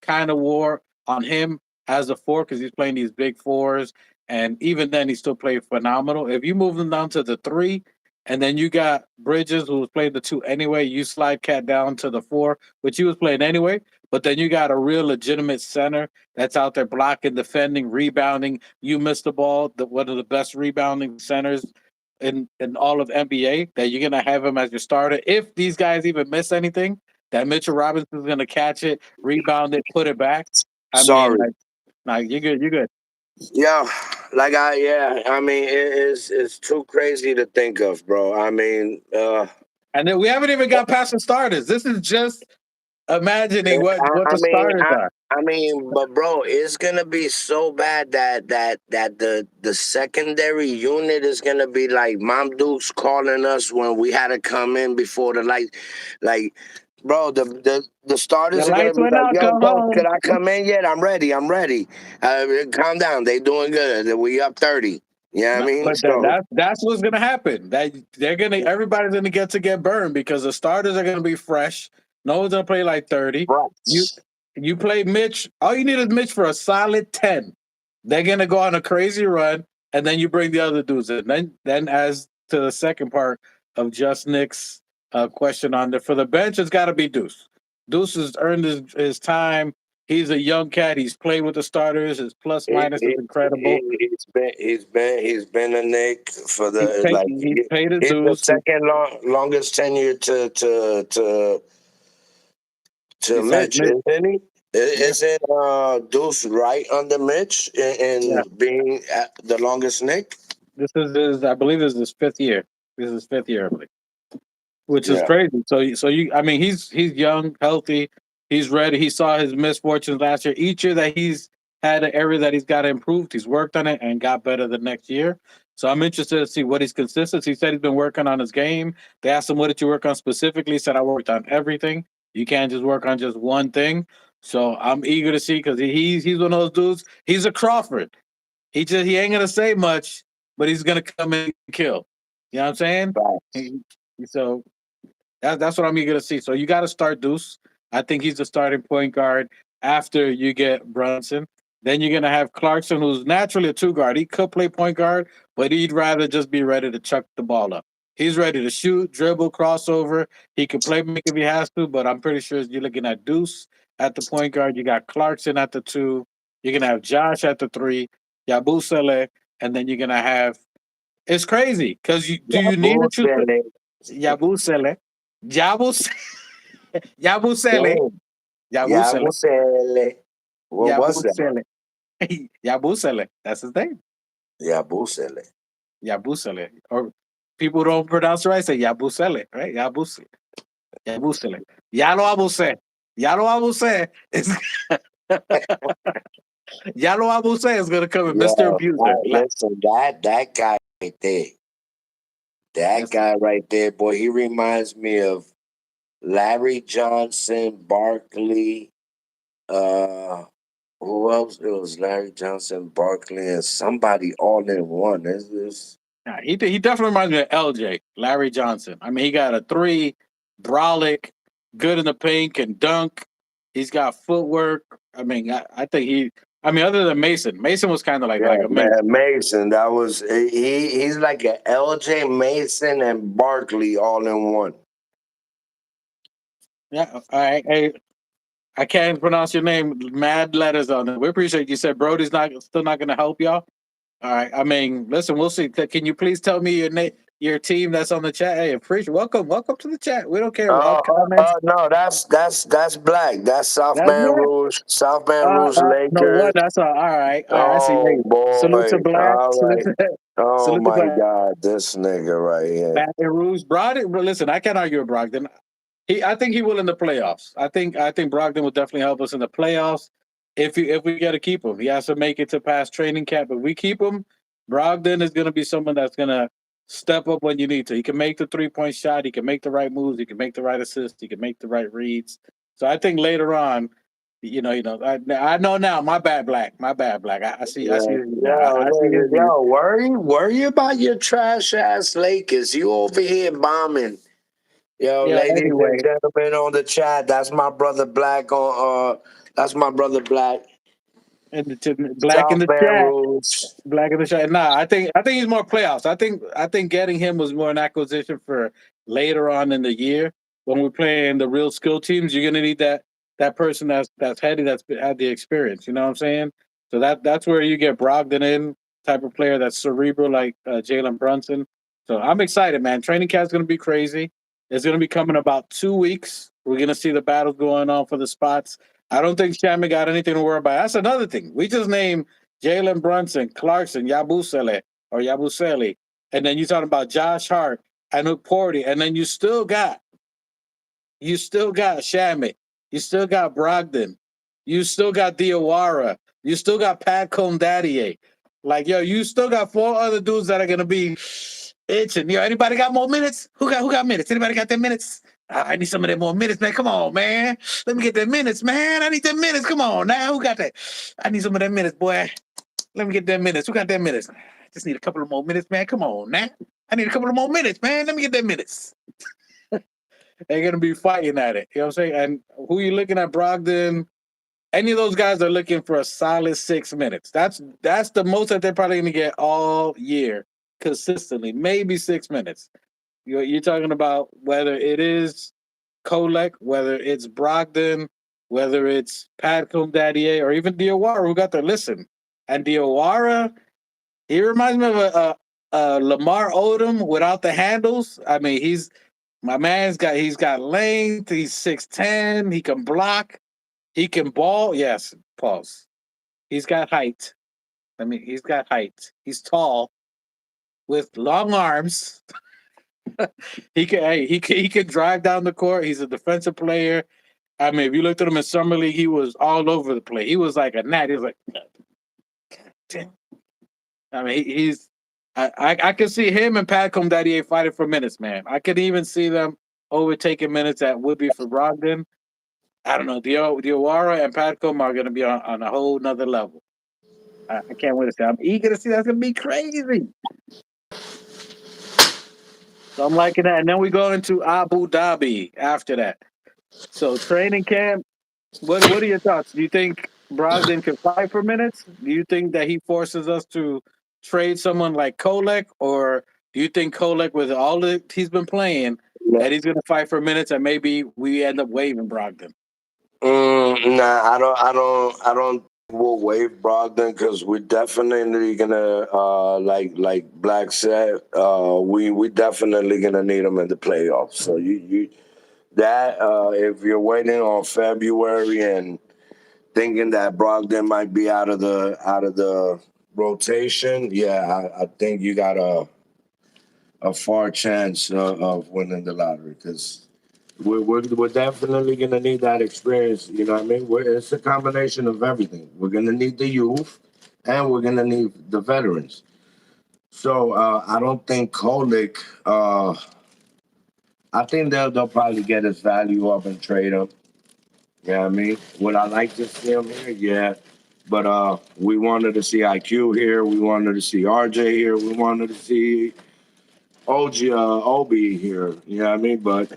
Speaker 1: kind of wore on him as a four because he's playing these big fours. And even then, he still played phenomenal. If you move him down to the three, and then you got Bridges, who was playing the two anyway, you slide Cat down to the four, which he was playing anyway. But then you got a real legitimate center that's out there blocking, defending, rebounding. You missed the ball, one of the best rebounding centers in all of NBA. That you're gonna have him as your starter. If these guys even miss anything, that Mitchell Robinson's gonna catch it, rebound it, put it back. I mean,
Speaker 2: sorry.
Speaker 1: like you're good. You're good.
Speaker 2: Yeah, I mean, it's too crazy to think of, bro. I mean,
Speaker 1: And then we haven't even got past the starters. This is just imagining what
Speaker 2: I
Speaker 1: the
Speaker 2: mean,
Speaker 1: starters are.
Speaker 2: but bro, it's gonna be so bad that the secondary unit is gonna be like Mom Duke's calling us when we had to come in before the light, like. Bro, the
Speaker 1: The
Speaker 2: starters are gonna
Speaker 1: lights
Speaker 2: be
Speaker 1: went
Speaker 2: like,
Speaker 1: out.
Speaker 2: "Yo,
Speaker 1: Go
Speaker 2: coach,
Speaker 1: home.
Speaker 2: can I come in yet? I'm ready. I'm ready. Calm down. They doing good. We up 30. You know what I
Speaker 1: No,
Speaker 2: mean?
Speaker 1: but
Speaker 2: So,
Speaker 1: that's what's gonna happen. That they're gonna everybody's gonna get burned because the starters are gonna be fresh. No one's gonna play like 30. You
Speaker 2: right.
Speaker 1: you play Mitch. All you need is Mitch for a solid 10. They're gonna go on a crazy run, and then you bring the other dudes in. Then as to the second part of Just Nick's question on there for the bench, it's got to be Deuce. Deuce has earned his time. He's a young cat. He's played with the starters. His plus minus is incredible.
Speaker 2: He's been a Nick for the like
Speaker 1: He's paid his
Speaker 2: he's the
Speaker 1: dues.
Speaker 2: second longest tenure to
Speaker 1: Besides
Speaker 2: Mitch,
Speaker 1: Mitch,
Speaker 2: isn't he?
Speaker 1: yeah,
Speaker 2: Isn't Deuce right under Mitch
Speaker 1: yeah.
Speaker 2: in being the longest Nick?
Speaker 1: This is his. I believe this is his fifth year. This is his fifth year, I believe. Which is
Speaker 2: Yeah.
Speaker 1: crazy. So you, I mean, he's young, healthy, he's ready. He saw his misfortunes last year. Each year that he's had an area that he's got improved, he's worked on it and got better the next year. So I'm interested to see what he's consistent. He said he's been working on his game. They asked him, "What did you work on specifically?" He said, "I worked on everything. You can't just work on just one thing." So I'm eager to see because he's one of those dudes. He's a Crawford. He ain't gonna say much, but he's gonna come in and kill. You know what I'm saying?
Speaker 2: Facts.
Speaker 1: He- so that's what I'm eager to see. So you got to start Deuce. I think he's the starting point guard after you get Brunson. Then you're gonna have Clarkson, who's naturally a two guard. He could play point guard, but he'd rather just be ready to chuck the ball up. He's ready to shoot, dribble, crossover. He can play make if he has to, but I'm pretty sure you're looking at Deuce at the point guard. You got Clarkson at the 2. You're gonna have Josh at the 3, Yabusele, and then you're gonna have. It's crazy because do you need a truth?
Speaker 2: Yabusele.
Speaker 1: Yabusele, Yabus, Yabusele,
Speaker 2: Damn.
Speaker 1: Yabusele,
Speaker 2: Yabusele. What was that?
Speaker 1: Yabusele, Yabusele. That's his name.
Speaker 2: Yabusele.
Speaker 1: Yabusele. Or people don't pronounce it right. Say Yabusele, right? Yabusele. Yabusele. Ya lo abusé. Ya lo abusé. Ya lo abusé is gonna come in, Mr.
Speaker 2: Yo,
Speaker 1: Abuser.
Speaker 2: listen, that guy right there. That
Speaker 1: Listen,
Speaker 2: guy right there, boy, he reminds me of Larry Johnson, Barkley, who else? It was Larry Johnson, Barkley, and somebody all in one. Is this?
Speaker 1: nah, he definitely reminds me of LJ, Larry Johnson. I mean, he got a 3, brolic, good in the paint, can dunk. He's got footwork. I mean, I think he. I mean, other than Mason, Mason was kind of
Speaker 2: Yeah,
Speaker 1: like a Mason.
Speaker 2: man, Mason. That was he's like a LJ Mason and Barkley all in one.
Speaker 1: Yeah. All right. Hey, I can't pronounce your name. Mad letters on it. We appreciate you. Said Brody's still not going to help y'all. All right. I mean, listen, we'll see. Can you please tell me your team that's on the chat? Hey, appreciate. Welcome to the chat. We don't care about comments.
Speaker 2: No, that's black. That's South
Speaker 1: That's
Speaker 2: Baton
Speaker 1: black.
Speaker 2: Rouge. South Baton Rouge
Speaker 1: No one.
Speaker 2: Lakers.
Speaker 1: That's all. All right. All right. I see.
Speaker 2: Oh
Speaker 1: Hey, salute to
Speaker 2: boy.
Speaker 1: black.
Speaker 2: All
Speaker 1: Salute
Speaker 2: right.
Speaker 1: to
Speaker 2: Oh
Speaker 1: salute to
Speaker 2: my
Speaker 1: black.
Speaker 2: God, this nigga right here.
Speaker 1: Baton Rouge. Brogdon. Listen, I can't argue with Brogdon. I think he will in the playoffs. I think Brogdon will definitely help us in the playoffs. If we get to keep him, he has to make it to past training camp. If we keep him, Brogdon is going to be someone that's going to step up when you need to. He can make the 3-point shot. He can make the right moves. He can make the right assists. He can make the right reads. So I think later on, I know now. My bad, black. My bad, black. I see. I see.
Speaker 2: Yeah,
Speaker 1: Now.
Speaker 2: yo,
Speaker 1: I see his
Speaker 2: nigga,
Speaker 1: view.
Speaker 2: yo, worry about your trash ass Lakers. You over here bombing. Yo,
Speaker 1: Yeah.
Speaker 2: ladies and
Speaker 1: Anyway,
Speaker 2: gentlemen on the chat, that's my brother Black on that's my brother Black.
Speaker 1: and to black in
Speaker 2: South
Speaker 1: the
Speaker 2: Baton
Speaker 1: chat.
Speaker 2: Rouge.
Speaker 1: Black in the shot. Nah, I think he's more playoffs. I think getting him was more an acquisition for later on in the year when we're playing the real skill teams. You're gonna need that person that's heady, had the experience. You know what I'm saying? So that's where you get Brogdon in, type of player that's cerebral like Jalen Brunson. So I'm excited, man. Training camp's gonna be crazy. It's gonna be coming about 2 weeks. We're gonna see the battles going on for the spots. I don't think Shammy got anything to worry about. That's another thing. We just named Jalen Brunson, Clarkson, Yabusele, and then you're talking about Josh Hart and Porty, and then you still got Shamit, you still got Brogdon, you still got Diawara, you still got Pat Condadier. Like yo, you still got 4 other dudes that are gonna be itching. Yo, anybody got more minutes? Who got minutes? Anybody got 10 minutes? I need some of them more minutes, man. Come on, man. Let me get them minutes, man. I need 10 minutes. Come on now. Who got that? I need some of them minutes, boy. Let me get 10 minutes. Who got 10 minutes? I just need a couple of more minutes, man. Come on, man. I need a couple of more minutes, man. Let me get 10 minutes. They're gonna be fighting at it. You know what I'm saying? And who you looking at, Brogdon? Any of those guys are looking for a solid 6 minutes. That's the most that they're probably gonna get all year consistently. Maybe 6 minutes. You're talking about whether it is Kolek, whether it's Brogdon, whether it's Pat Comdadier, or even Diawara, who got there. Listen, and Diawara, he reminds me of a Lamar Odom without the handles. I mean, he's got length. He's 6'10". He can block. He can ball. Yes, pause. He's got height. I mean, he's got height. He's tall with long arms. He can drive down the court. He's a defensive player. I mean, if you looked at him in summer league, he was all over the place. He was like a gnat. He was like, damn. I mean, he's. I can see him and Pat Comdadier fighting for minutes, man. I could even see them overtaking minutes that would be for Brogdon. I don't know. Diawara and Patcom are going to be on a whole nother level. I can't wait to see. I'm eager to see. That's going to be crazy. So I'm liking that. And then we go into Abu Dhabi after that. So training camp. What are your thoughts? Do you think Brogdon can fight for minutes? Do you think that he forces us to trade someone like Kolek, or Do you think Kolek, with all that he's been playing, that he's going to fight for minutes and maybe we end up waiving Brogdon?
Speaker 2: Nah, I don't. We'll waive Brogdon because we're definitely gonna, like Black said, we definitely gonna need him in the playoffs. So you that if you're waiting on February and thinking that Brogdon might be out of the rotation, yeah, I think you got a far chance of winning the lottery because we're definitely gonna need that experience. You know what I mean? It's a combination of everything. We're gonna need the youth, and we're gonna need the veterans. So I don't think Kolik. I think they'll probably get his value up and trade him. You know what I mean? Would I like to see him here? Yeah. But we wanted to see IQ here. We wanted to see RJ here. We wanted to see Obi here. You know what I mean? But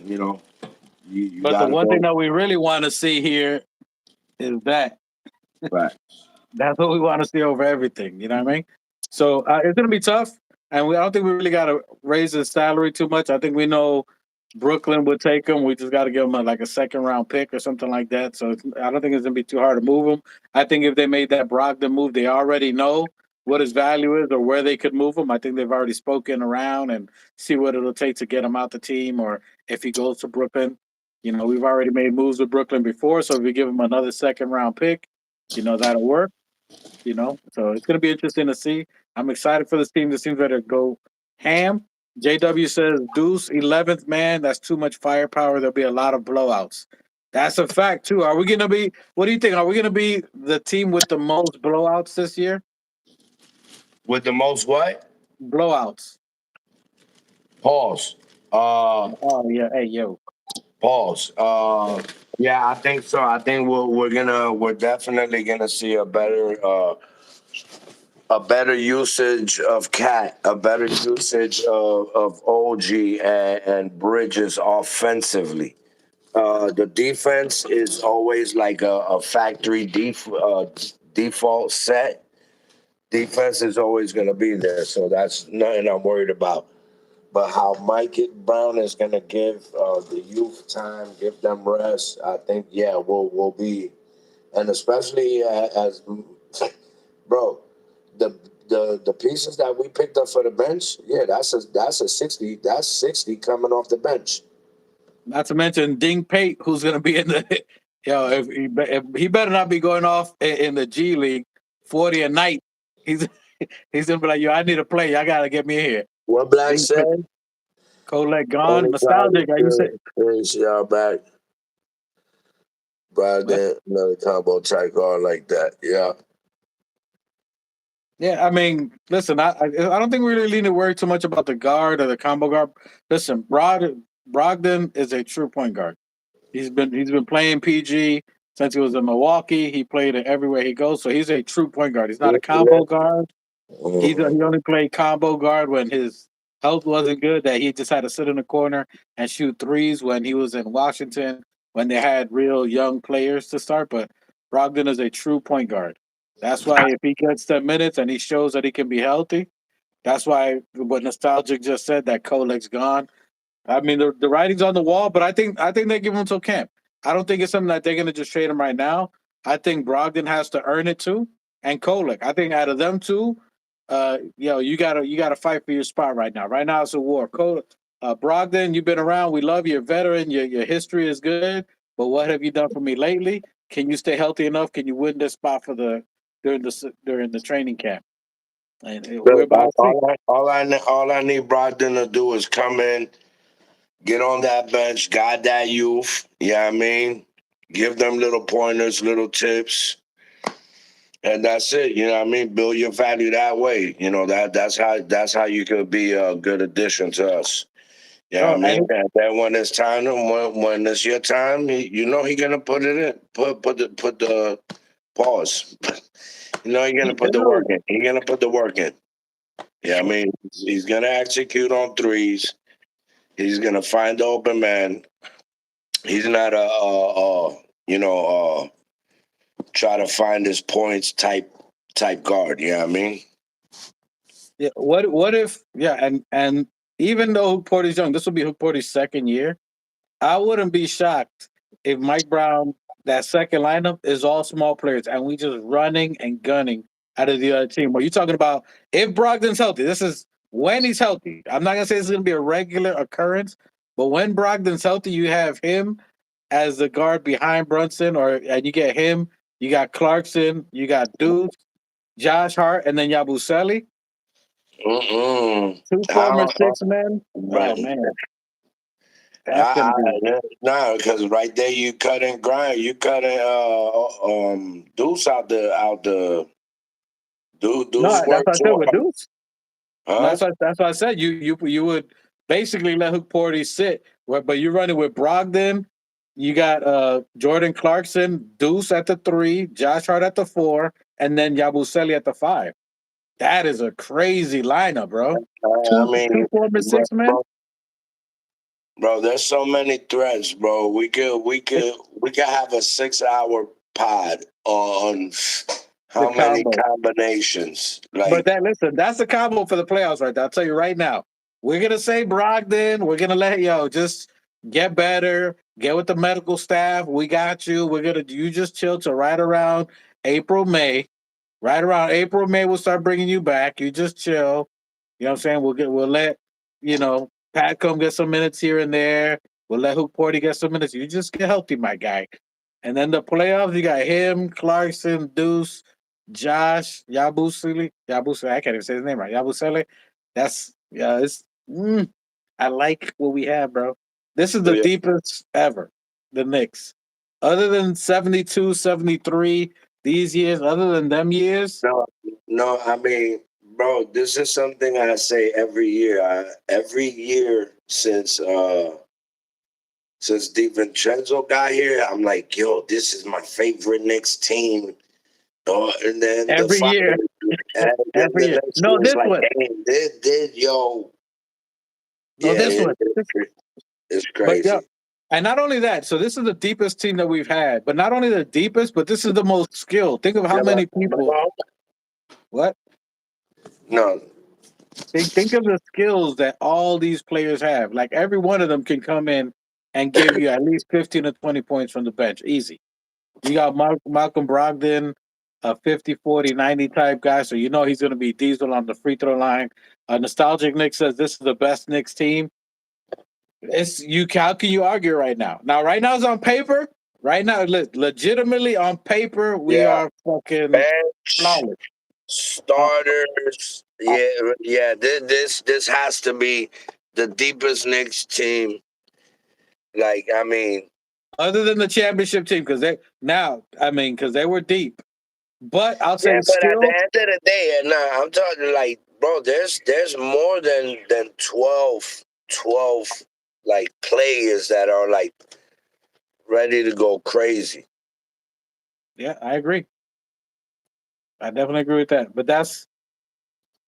Speaker 2: you
Speaker 1: But the
Speaker 2: got to
Speaker 1: one thing
Speaker 2: go
Speaker 1: that we really want to see here is that.
Speaker 2: back.
Speaker 1: That's what we want to see over everything. You know what I mean? So it's going to be tough, and I don't think we really got to raise his salary too much. I think we know Brooklyn would take him. We just got to give him like a second round pick or something like that. So I don't think it's going to be too hard to move him. I think if they made that Brogdon move, they already know what his value is or where they could move him. I think they've already spoken around and see what it'll take to get him out the team, or if he goes to Brooklyn. We've already made moves with Brooklyn before, so if we give him another second round pick, that'll work. So it's going to be interesting to see. I'm excited for this team. This team's ready to go ham. JW says Deuce 11th man. That's too much firepower. There'll be a lot of blowouts. That's a fact too. Are we going to be? What do you think? Are we going to be the team with the most blowouts this year?
Speaker 2: With the most what?
Speaker 1: Blowouts.
Speaker 2: Pause.
Speaker 1: Oh yeah. Hey yo.
Speaker 2: Pause. Yeah, I think so. I think we're definitely gonna see a better usage of Cat, a better usage of OG and Bridges offensively. The defense is always like a factory default set. Defense is always going to be there, so that's nothing I'm worried about. But how Mike Brown is going to give the youth time, give them rest, I think, yeah, we'll be, and especially as bro, the the pieces that we picked up for the bench, yeah, that's a 60, that's 60 coming off the bench.
Speaker 1: Not to mention Ding Pate, who's going to be in the. If he better not be going off in the G League 40 a night. He's he's gonna be like, yo, I need to play. Y'all gotta get me in here.
Speaker 2: What Black
Speaker 1: Ding
Speaker 2: said?
Speaker 1: Colette gone.
Speaker 2: Only God
Speaker 1: Nostalgic. Are you say?
Speaker 2: is y'all back.
Speaker 1: What?
Speaker 2: Brother, another combo type guard like that. Yeah.
Speaker 1: Yeah, I mean, listen, I don't think we really need to worry too much about the guard or the combo guard. Listen, Brogdon is a true point guard. He's been playing PG since he was in Milwaukee. He played it everywhere he goes, so he's a true point guard. He's not a combo guard. He
Speaker 2: Mhm.
Speaker 1: only played combo guard when his health wasn't good. That he just had to sit in the corner and shoot threes when he was in Washington when they had real young players to start. But Brogdon is a true point guard. That's why if he gets the minutes and he shows that he can be healthy, that's why what Nostalgic just said that Kolek's gone. I mean, the writing's on the wall, but I think they give him until camp. I don't think it's something that they're gonna just trade him right now. I think Brogdon has to earn it too, and Kolek. I think out of them two, you gotta fight for your spot right now. Right now it's a war. Brogdon, you've been around. We love you. You're a veteran. Your history is good. But what have you done for me lately? Can you stay healthy enough? Can you win this spot for the during the training camp? And we're
Speaker 2: Look,
Speaker 1: about to see.
Speaker 2: all I need Brogdon to do is come in, get on that bench, guide that youth. Yeah, I mean, give them little pointers, little tips, and that's it. You know what I mean? Build your value that way. That's how you could be a good addition to us. Yeah, I
Speaker 1: Oh,
Speaker 2: mean,
Speaker 1: and
Speaker 2: and then when it's time, when it's your time, he gonna put it in, put the pause. He's gonna
Speaker 1: he
Speaker 2: put the
Speaker 1: does.
Speaker 2: work in. He's gonna put the work in. Yeah, I mean, he's gonna execute on threes. He's gonna find the open man. He's not try to find his points type guard. You know what I mean?
Speaker 1: Yeah. What if? Yeah, and even though Porty's young, this will be Porty's second year. I wouldn't be shocked if Mike Brown, that second lineup is all small players, and we just running and gunning out of the other team. But you're talking about if Brogdon's healthy. This is when he's healthy. I'm not gonna say it's gonna be a regular occurrence, but when Brogdon's healthy, you have him as the guard behind Brunson, and you get him. You got Clarkson, you got Deuce, Josh Hart, and then Yabusele.
Speaker 2: Mm-mm.
Speaker 1: Two former
Speaker 2: How,
Speaker 1: six men. Oh
Speaker 2: right.
Speaker 1: man, that's gonna be
Speaker 2: No, because right there you cut and grind. You cut and Deuce
Speaker 1: no.
Speaker 2: Deuce
Speaker 1: That's
Speaker 2: work
Speaker 1: what I said
Speaker 2: too
Speaker 1: with
Speaker 2: hard.
Speaker 1: Deuce. No,
Speaker 2: Huh?
Speaker 1: that's what I said. You would basically let Hook Porty sit, but you're running with Brogdon. You got Jordan Clarkson, Deuce at the 3, Josh Hart at the 4, and then Yabusele at the 5. That is a crazy lineup, bro.
Speaker 2: I
Speaker 1: Two
Speaker 2: mean,
Speaker 1: former
Speaker 2: bro,
Speaker 1: six men.
Speaker 2: there's so many threats, bro. We could have a 6 hour pod on
Speaker 1: The
Speaker 2: how many
Speaker 1: combo.
Speaker 2: combinations.
Speaker 1: But
Speaker 2: Like,
Speaker 1: that listen, that's the combo for the playoffs right there. I'll tell you right now. We're gonna say Brogdon. We're gonna let just get better, get with the medical staff. We got you. We're gonna you just chill till right around April, May. Right around April, May, we'll start bringing you back. You just chill. You know what I'm saying? We'll let Pat come get some minutes here and there. We'll let Hook Porty get some minutes. You just get healthy, my guy. And then the playoffs, you got him, Clarkson, Deuce, Josh, Yabusele. I can't even say his name right. Yabusele. That's yeah. I like what we have, bro. This is the
Speaker 2: yeah,
Speaker 1: deepest ever. The Knicks, other than 72, 73, these years, other than them years,
Speaker 2: no, no. I mean, bro, this is something I say every year. Every year since DiVincenzo got here, I'm like, yo, this is my favorite Knicks team. And then the
Speaker 1: every year,
Speaker 2: following, and then
Speaker 1: every
Speaker 2: the
Speaker 1: year.
Speaker 2: next
Speaker 1: No,
Speaker 2: year is
Speaker 1: this
Speaker 2: like,
Speaker 1: one.
Speaker 2: hey, did yo,
Speaker 1: No,
Speaker 2: yeah,
Speaker 1: this one.
Speaker 2: it's
Speaker 1: But yeah,
Speaker 2: crazy.
Speaker 1: and not only that. So this is the deepest team that we've had. But not only the deepest, but this is the most skilled. Think of how
Speaker 2: Yeah,
Speaker 1: many people. What?
Speaker 2: no,
Speaker 1: Think of the skills that all these players have. Like every one of them can come in and give you at least 15 to 20 points from the bench. Easy. You got Malcolm Brogdon, a 50, 40, 90 type guy. So you know he's going to be diesel on the free throw line. Nostalgic Nick says this is the best Knicks team. It's you. How can you argue right now? Now, right now it's on paper. Right now, legitimately on paper, we
Speaker 2: yeah,
Speaker 1: are fucking
Speaker 2: bench
Speaker 1: flawless. Uh,
Speaker 2: starters. Yeah, yeah. This has to be the deepest Knicks team. Like, I mean,
Speaker 1: other than the championship team, because they were deep. But I'll
Speaker 2: yeah,
Speaker 1: say
Speaker 2: but at the
Speaker 1: skill.
Speaker 2: end of the day, nah, I'm talking like, bro, there's more than 12 like players that are like ready to go crazy.
Speaker 1: Yeah, I agree. I definitely agree with that. But that's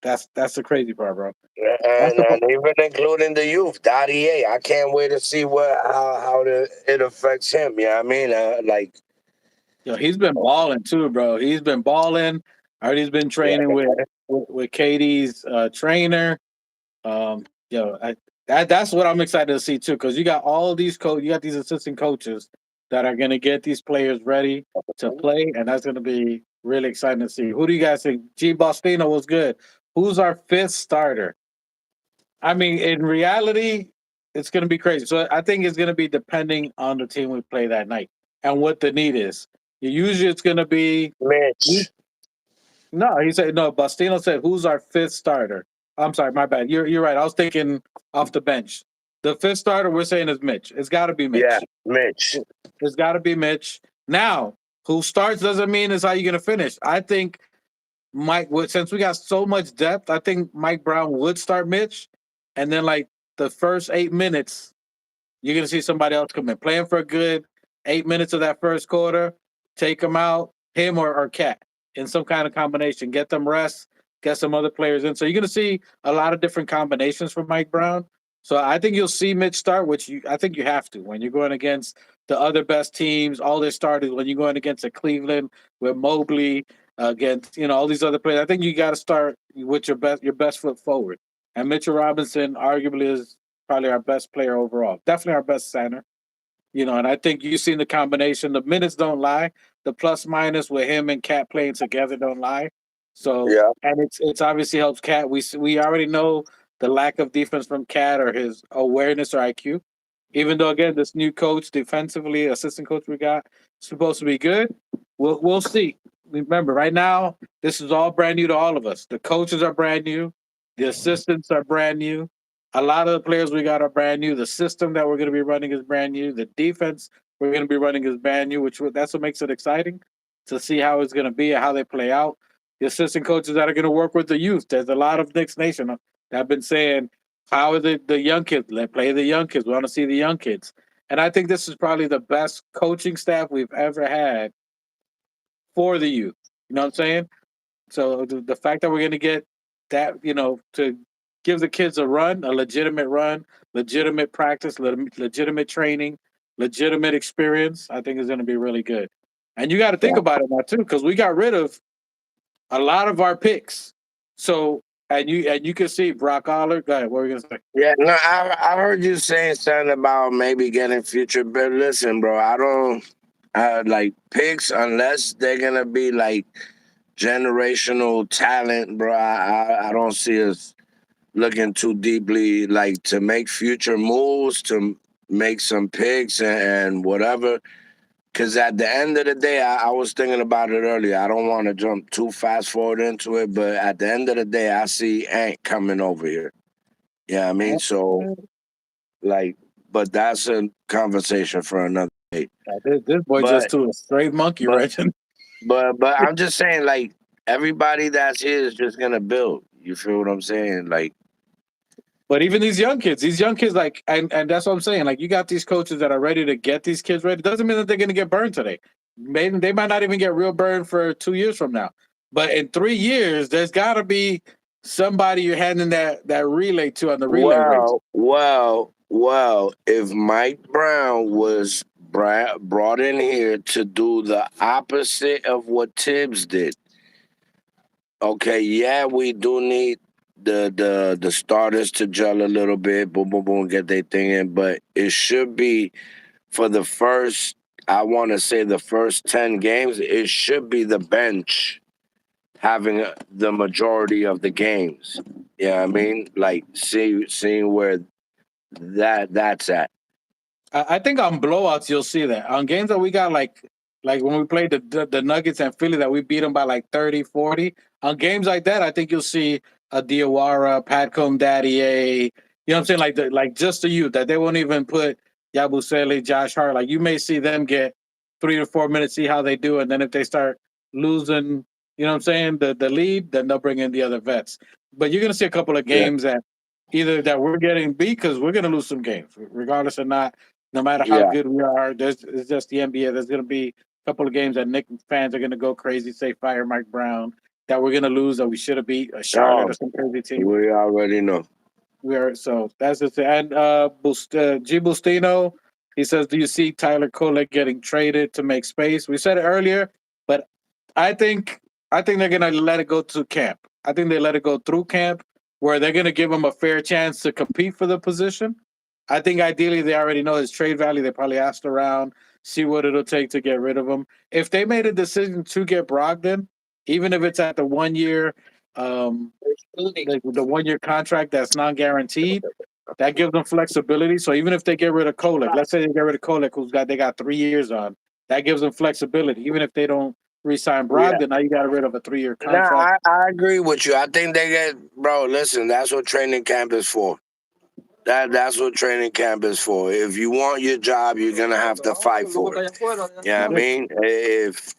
Speaker 1: the crazy part, bro. That's
Speaker 2: And,
Speaker 1: the part.
Speaker 2: and even including the youth, Dottie A. I can't wait to see it affects him. Yeah, I mean, like,
Speaker 1: Yo, he's been balling too, bro. He's been balling. I heard he's been training with Katie's trainer. Yo, that's what I'm excited to see too, because you got all these you got these assistant coaches that are gonna get these players ready to play, and that's gonna be really exciting to see. Who do you guys think? G. Bostino was good. Who's our fifth starter? I mean, in reality, it's gonna be crazy. So I think it's gonna be depending on the team we play that night and what the need is. Usually, it's gonna be
Speaker 2: Mitch.
Speaker 1: no, he said no. Bastino said, "Who's our fifth starter?" I'm sorry, my bad. You're right. I was thinking off the bench. The fifth starter we're saying is Mitch. It's got to be
Speaker 2: Yeah,
Speaker 1: Mitch.
Speaker 2: Mitch.
Speaker 1: It's got to be Mitch. Now, who starts doesn't mean is how you're gonna finish. I think since we got so much depth, I think Mike Brown would start Mitch, and then like the first 8 minutes, you're gonna see somebody else come in, playing for a good 8 minutes of that first quarter. Take him out, him or Cat in some kind of combination. Get them rest. Get some other players in. So you're gonna see a lot of different combinations from Mike Brown. So I think you'll see Mitch start, which I think you have to when you're going against the other best teams. All their starters when you're going against a Cleveland with Mobley against all these other players. I think you got to start with your best foot forward. And Mitchell Robinson arguably is probably our best player overall. Definitely our best center. And I think you've seen the combination. The minutes don't lie. The plus minus with him and Cat playing together don't lie. So,
Speaker 2: Yeah,
Speaker 1: and it's obviously helps Cat. We already know the lack of defense from Cat or his awareness or IQ. Even though again, this new coach defensively, assistant coach we got supposed to be good. We'll see. Remember, right now, this is all brand new to all of us. The coaches are brand new. The assistants are brand new. A lot of the players we got are brand new. The system that we're going to be running is brand new. The defense we're going to be running is brand new, that's what makes it exciting to see how it's going to be and how they play out. The assistant coaches that are going to work with the youth. There's a lot of Knicks Nation that have been saying, how is it the young kids? Let play the young kids. We want to see the young kids. And I think this is probably the best coaching staff we've ever had for the youth. You know what I'm saying? So the fact that we're going to get that, to give the kids a legitimate run, legitimate practice, legitimate training, legitimate experience, I think is going to be really good. And you got to think
Speaker 2: yeah,
Speaker 1: about it now too, because we got rid of a lot of our picks. So and you can see Brock Aller. Go ahead. What were you gonna say?
Speaker 2: yeah. No, I heard you saying something about maybe getting future. But listen, bro, I don't like picks unless they're gonna be like generational talent, bro. I don't see us looking too deeply like to make future moves to make some picks and whatever. Because at the end of the day, I was thinking about it earlier. I don't want to jump too fast forward into it, but at the end of the day, I see Ant coming over here. Yeah, I mean, so like, but that's a conversation for another day.
Speaker 1: This boy just
Speaker 2: But
Speaker 1: threw a straight monkey
Speaker 2: but
Speaker 1: right in.
Speaker 2: but I'm just saying, like, everybody that's here is just gonna build. You feel what I'm saying? Like,
Speaker 1: But even these young kids, like, and that's what I'm saying. Like, you got these coaches that are ready to get these kids ready. Doesn't mean that they're going to get burned today. Maybe they might not even get real burned for 2 years from now. But in 3 years, there's got to be somebody you're handing that relay to on the relay race.
Speaker 2: well. If Mike Brown was brought in here to do the opposite of what Tibbs did, okay, yeah, we do need the starters to gel a little bit, boom, boom, boom, get their thing in, but it should be for the first. I want to say the first 10 games. It should be the bench having the majority of the games. Yeah, I mean, like seeing where that's at.
Speaker 1: I think on blowouts you'll see that. On games that we got like when we played the Nuggets and Philly that we beat them by like 30, 40. On games like that, I think you'll see a Diawara, Patcom Daddy A. You know what I'm saying? Like just the youth that they won't even put Yabusele, Josh Hart. Like you may see them get 3 to 4 minutes, see how they do, and then if they start losing, you know what I'm saying, the lead, then they'll bring in the other vets. But you're gonna see a couple of
Speaker 2: Yeah,
Speaker 1: games that either that we're getting beat because we're gonna lose some games, regardless or not, no matter how
Speaker 2: yeah.
Speaker 1: good we are. It's just the NBA. There's going to be a couple of games that Knicks fans are going to go crazy, say fire Mike Brown, that we're going to lose, that we should have beat a Charlotte
Speaker 2: Oh,
Speaker 1: or some crazy team.
Speaker 2: we already know.
Speaker 1: We are so that's just and G Bustino, he says, do you see Tyler Kolek getting traded to make space? We said it earlier, but I think I think they're gonna let it go to camp. I think they let it go through camp where they're gonna give him a fair chance to compete for the position. I think ideally they already know his trade value. They probably asked around, see what it'll take to get rid of him. If they made a decision to get Brogdon, even if it's at the 1 year, the 1 year contract that's non guaranteed, that gives them flexibility. So even if they get rid of Kolek, let's say they get rid of Kolek, they got 3 years on, that gives them flexibility. Even if they don't re-sign
Speaker 2: Yeah.
Speaker 1: Brogdon, now you got rid of a 3 year
Speaker 2: No,
Speaker 1: contract.
Speaker 2: I agree with you. I think they get, bro. Listen, that's what training camp is for. That's what training camp is for. If you want your job, you're gonna have to fight for it. Yeah, I mean, if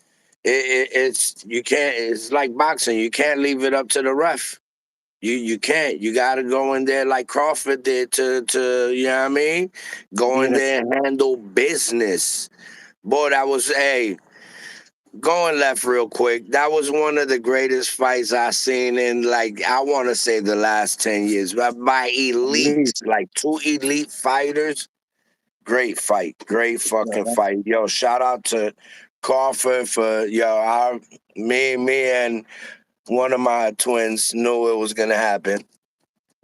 Speaker 2: it's you can't. It's like boxing. You can't leave it up to the ref. You can't. You got to go in there like Crawford did to you know what I mean. Go in
Speaker 1: Yeah,
Speaker 2: there and handle business. Boy, that was going left real quick. That was one of the greatest fights I've seen in like I want to say the last 10 years. But by
Speaker 1: at least.
Speaker 2: elites, like two elite fighters. Great fight. Great fucking
Speaker 1: Yeah,
Speaker 2: fight. Yo, shout out to Crawford for me and one of my twins knew it was gonna happen.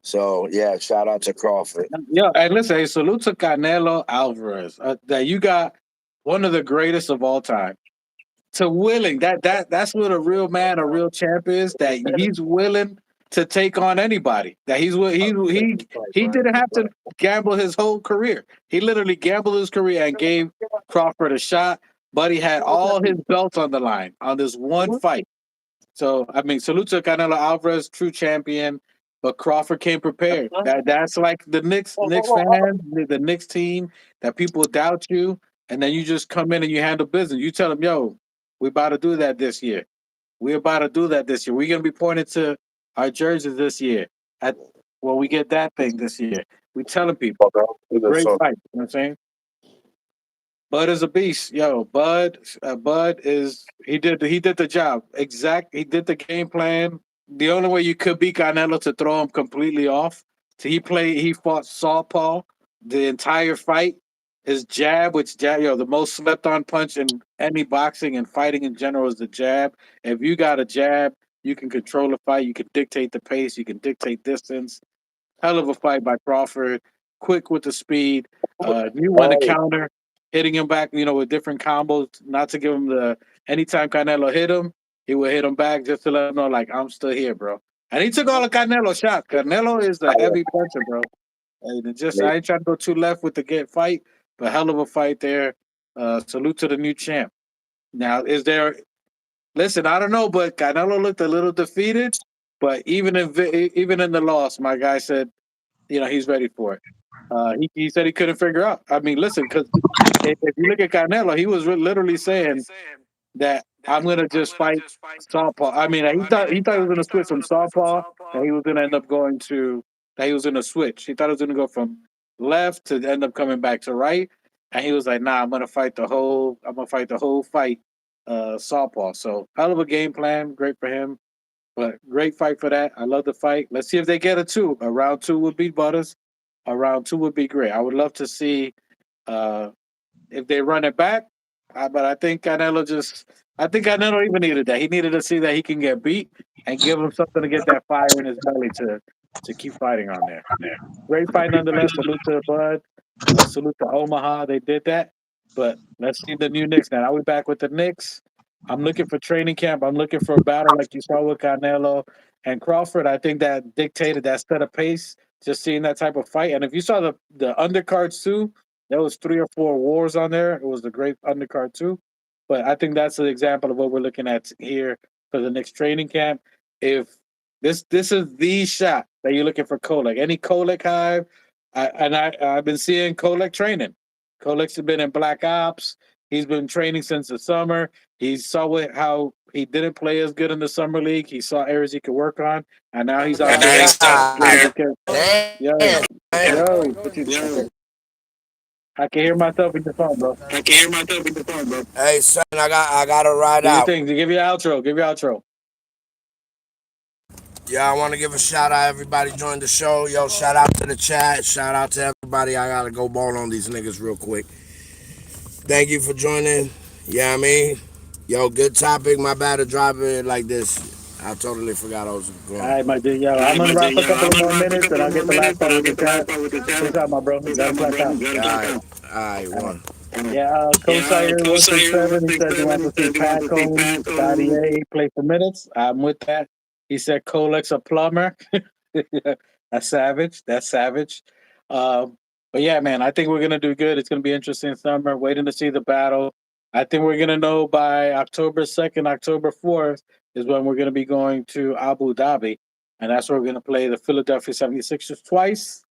Speaker 2: So yeah, shout out to Crawford.
Speaker 1: Yo, and listen, hey, salute to Canelo Alvarez. That you got one of the greatest of all time. To willing that's what a real man, a real champ is. That he's willing to take on anybody. That he didn't have to gamble his whole career. He literally gambled his career and gave Crawford a shot. But he had all his belts on the line on this one fight. So I mean, salute to Canelo Alvarez, true champion. But Crawford came prepared. That's like the Knicks fan, the Knicks team. That people doubt you, and then you just come in and you handle business. You tell them, "Yo, we about to do that this year. We're about to do that this year. We're gonna be pointing to our jerseys this year. At when we get that thing this year, we telling people great fight. You know what I'm saying? Bud is a beast, yo. Bud is he did the job exact. He did the game plan. The only way you could beat Canelo to throw him completely off. So he fought southpaw the entire fight. His jab, which jab, the most slept on punch in any boxing and fighting in general is the jab. If you got a jab, you can control the fight. You can dictate the pace. You can dictate distance. Hell of a fight by Crawford. Quick with the speed. Knew when to counter, hitting him back, with different combos. Not to give him the anytime Canelo hit him, he would hit him back just to let him know, like, I'm still here, bro. And he took all the Canelo shots. Canelo is a heavy puncher, bro. And I ain't trying to go too left with the get fight, but hell of a fight there. Salute to the new champ. Now, is there listen, I don't know, but Canelo looked a little defeated. But even in the loss, my guy said, he's ready for it. He said he couldn't figure out. I mean, listen, because if you look at Canelo, he was literally saying that I'm gonna just fight southpaw. I mean, he thought he was gonna switch from southpaw, and he was gonna end up going to that he was gonna switch. He thought he was gonna go from left to end up coming back to right, and he was like, "Nah, I'm gonna fight the whole fight, southpaw." So hell of a game plan, great for him. But great fight for that. I love the fight. Let's see if they get a two. A round two would be Butters. A round two would be great. I would love to see uh, if they run it back. But I think Canelo even needed that. He needed to see that he can get beat and give him something to get that fire in his belly to keep fighting on there. Great fight nonetheless. Salute to Bud. Salute to Omaha. They did that. But let's see the new Knicks now. Are we back with the Knicks? I'm looking for training camp. I'm looking for a battle like you saw with Canelo and Crawford. I think that dictated that set of pace. Just seeing that type of fight, and if you saw the undercards too, there was 3 or 4 wars on there. It was a great undercard too. But I think that's an example of what we're looking at here for the next training camp. If this is the shot that you're looking for Kolek. Any Kolek hive, I've been seeing Kolek training. Kolek's been in Black Ops. He's been training since the summer. He saw how he didn't play as good in the summer league. He saw areas he could work on, and now he's out there. Because, yo, yo, what you? I can hear myself in the phone, bro.
Speaker 2: Hey son, I gotta ride
Speaker 1: Do your
Speaker 2: out.
Speaker 1: thing. Give your outro. Give your outro.
Speaker 2: Yeah, I want to give a shout out everybody joined the show. Yo, shout out to the chat. Shout out to everybody. I gotta go ball on these niggas real quick. Thank you for joining. Yeah, I mean, yo, good topic. My bad to drop it like this. I totally forgot I was
Speaker 1: All
Speaker 2: going.
Speaker 1: right, my dude. Yo, I'm gonna wrap a couple of more minutes, and I'll get the last part with the chat. Peace out, my bro. You got to clock out.
Speaker 2: All right,
Speaker 1: All right.
Speaker 2: one.
Speaker 1: Yeah, Cosigner 167. He says he wants to see Pat Combs, Scotty A play for minutes. I'm with that. He said Kolek's a plumber. That's savage. That's savage. But yeah, man, I think we're gonna do good. It's gonna be interesting summer. Waiting to see the battle. I think we're gonna know by October 2nd, October 4th is when we're gonna be going to Abu Dhabi, and that's where we're gonna play the Philadelphia 76ers twice.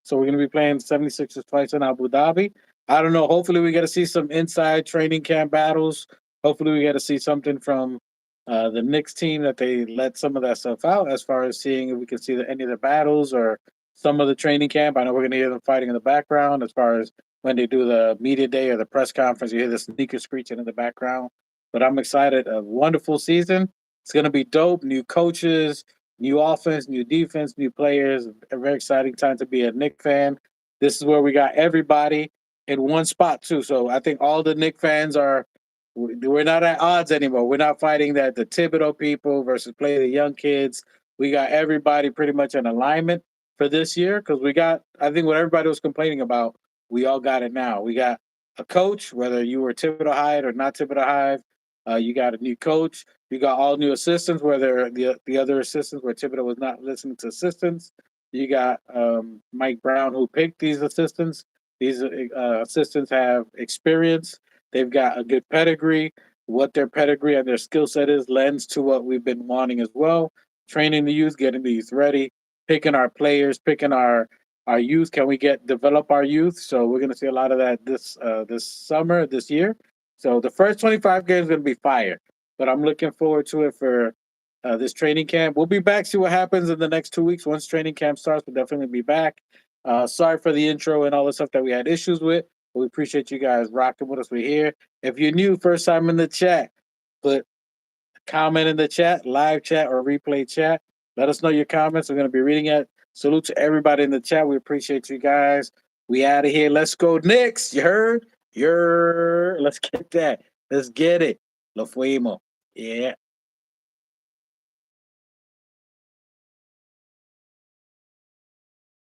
Speaker 1: So we're gonna be playing 76ers twice in Abu Dhabi. I don't know. Hopefully, we get to see some inside training camp battles. Hopefully, we get to see something from the Knicks team that they let some of that stuff out as far as seeing if we can see any of the battles or some of the training camp. I know we're going to hear them fighting in the background as far as when they do the media day or the press conference. You hear the sneakers screeching in the background. But I'm excited. A wonderful season. It's going to be dope. New coaches, new offense, new defense, new players. A very exciting time to be a Knicks fan. This is where we got everybody in one spot too. So I think all the Knicks fans are We're not at odds anymore. We're not fighting that the Thibodeau people versus play the young kids. We got everybody pretty much in alignment for this year because we got, I think what everybody was complaining about, we all got it now. We got a coach, whether you were Thibodeau Hyde or not Thibodeau Hyde. You got a new coach. You got all new assistants, whether the other assistants where Thibodeau was not listening to assistants. You got Mike Brown who picked these assistants. These assistants have experience. They've got a good pedigree. What their pedigree and their skill set is lends to what we've been wanting as well. Training the youth, getting the youth ready, picking our players, picking our youth. Can we develop our youth? So we're going to see a lot of that this summer, this year. So the first 25 games are going to be fire, but I'm looking forward to it for this training camp. We'll be back, see what happens in the next 2 weeks. Once training camp starts, we'll definitely be back. Sorry for the intro and all the stuff that we had issues with. But we appreciate you guys rocking with us. We're here. If you're new, first time in the chat, put a comment in the chat, live chat or replay chat. Let us know your comments. We're going to be reading it. Salute to everybody in the chat. We appreciate you guys. We out of here. Let's go Knicks. You heard? Let's get that. Let's get it. Lo fuimos. Yeah.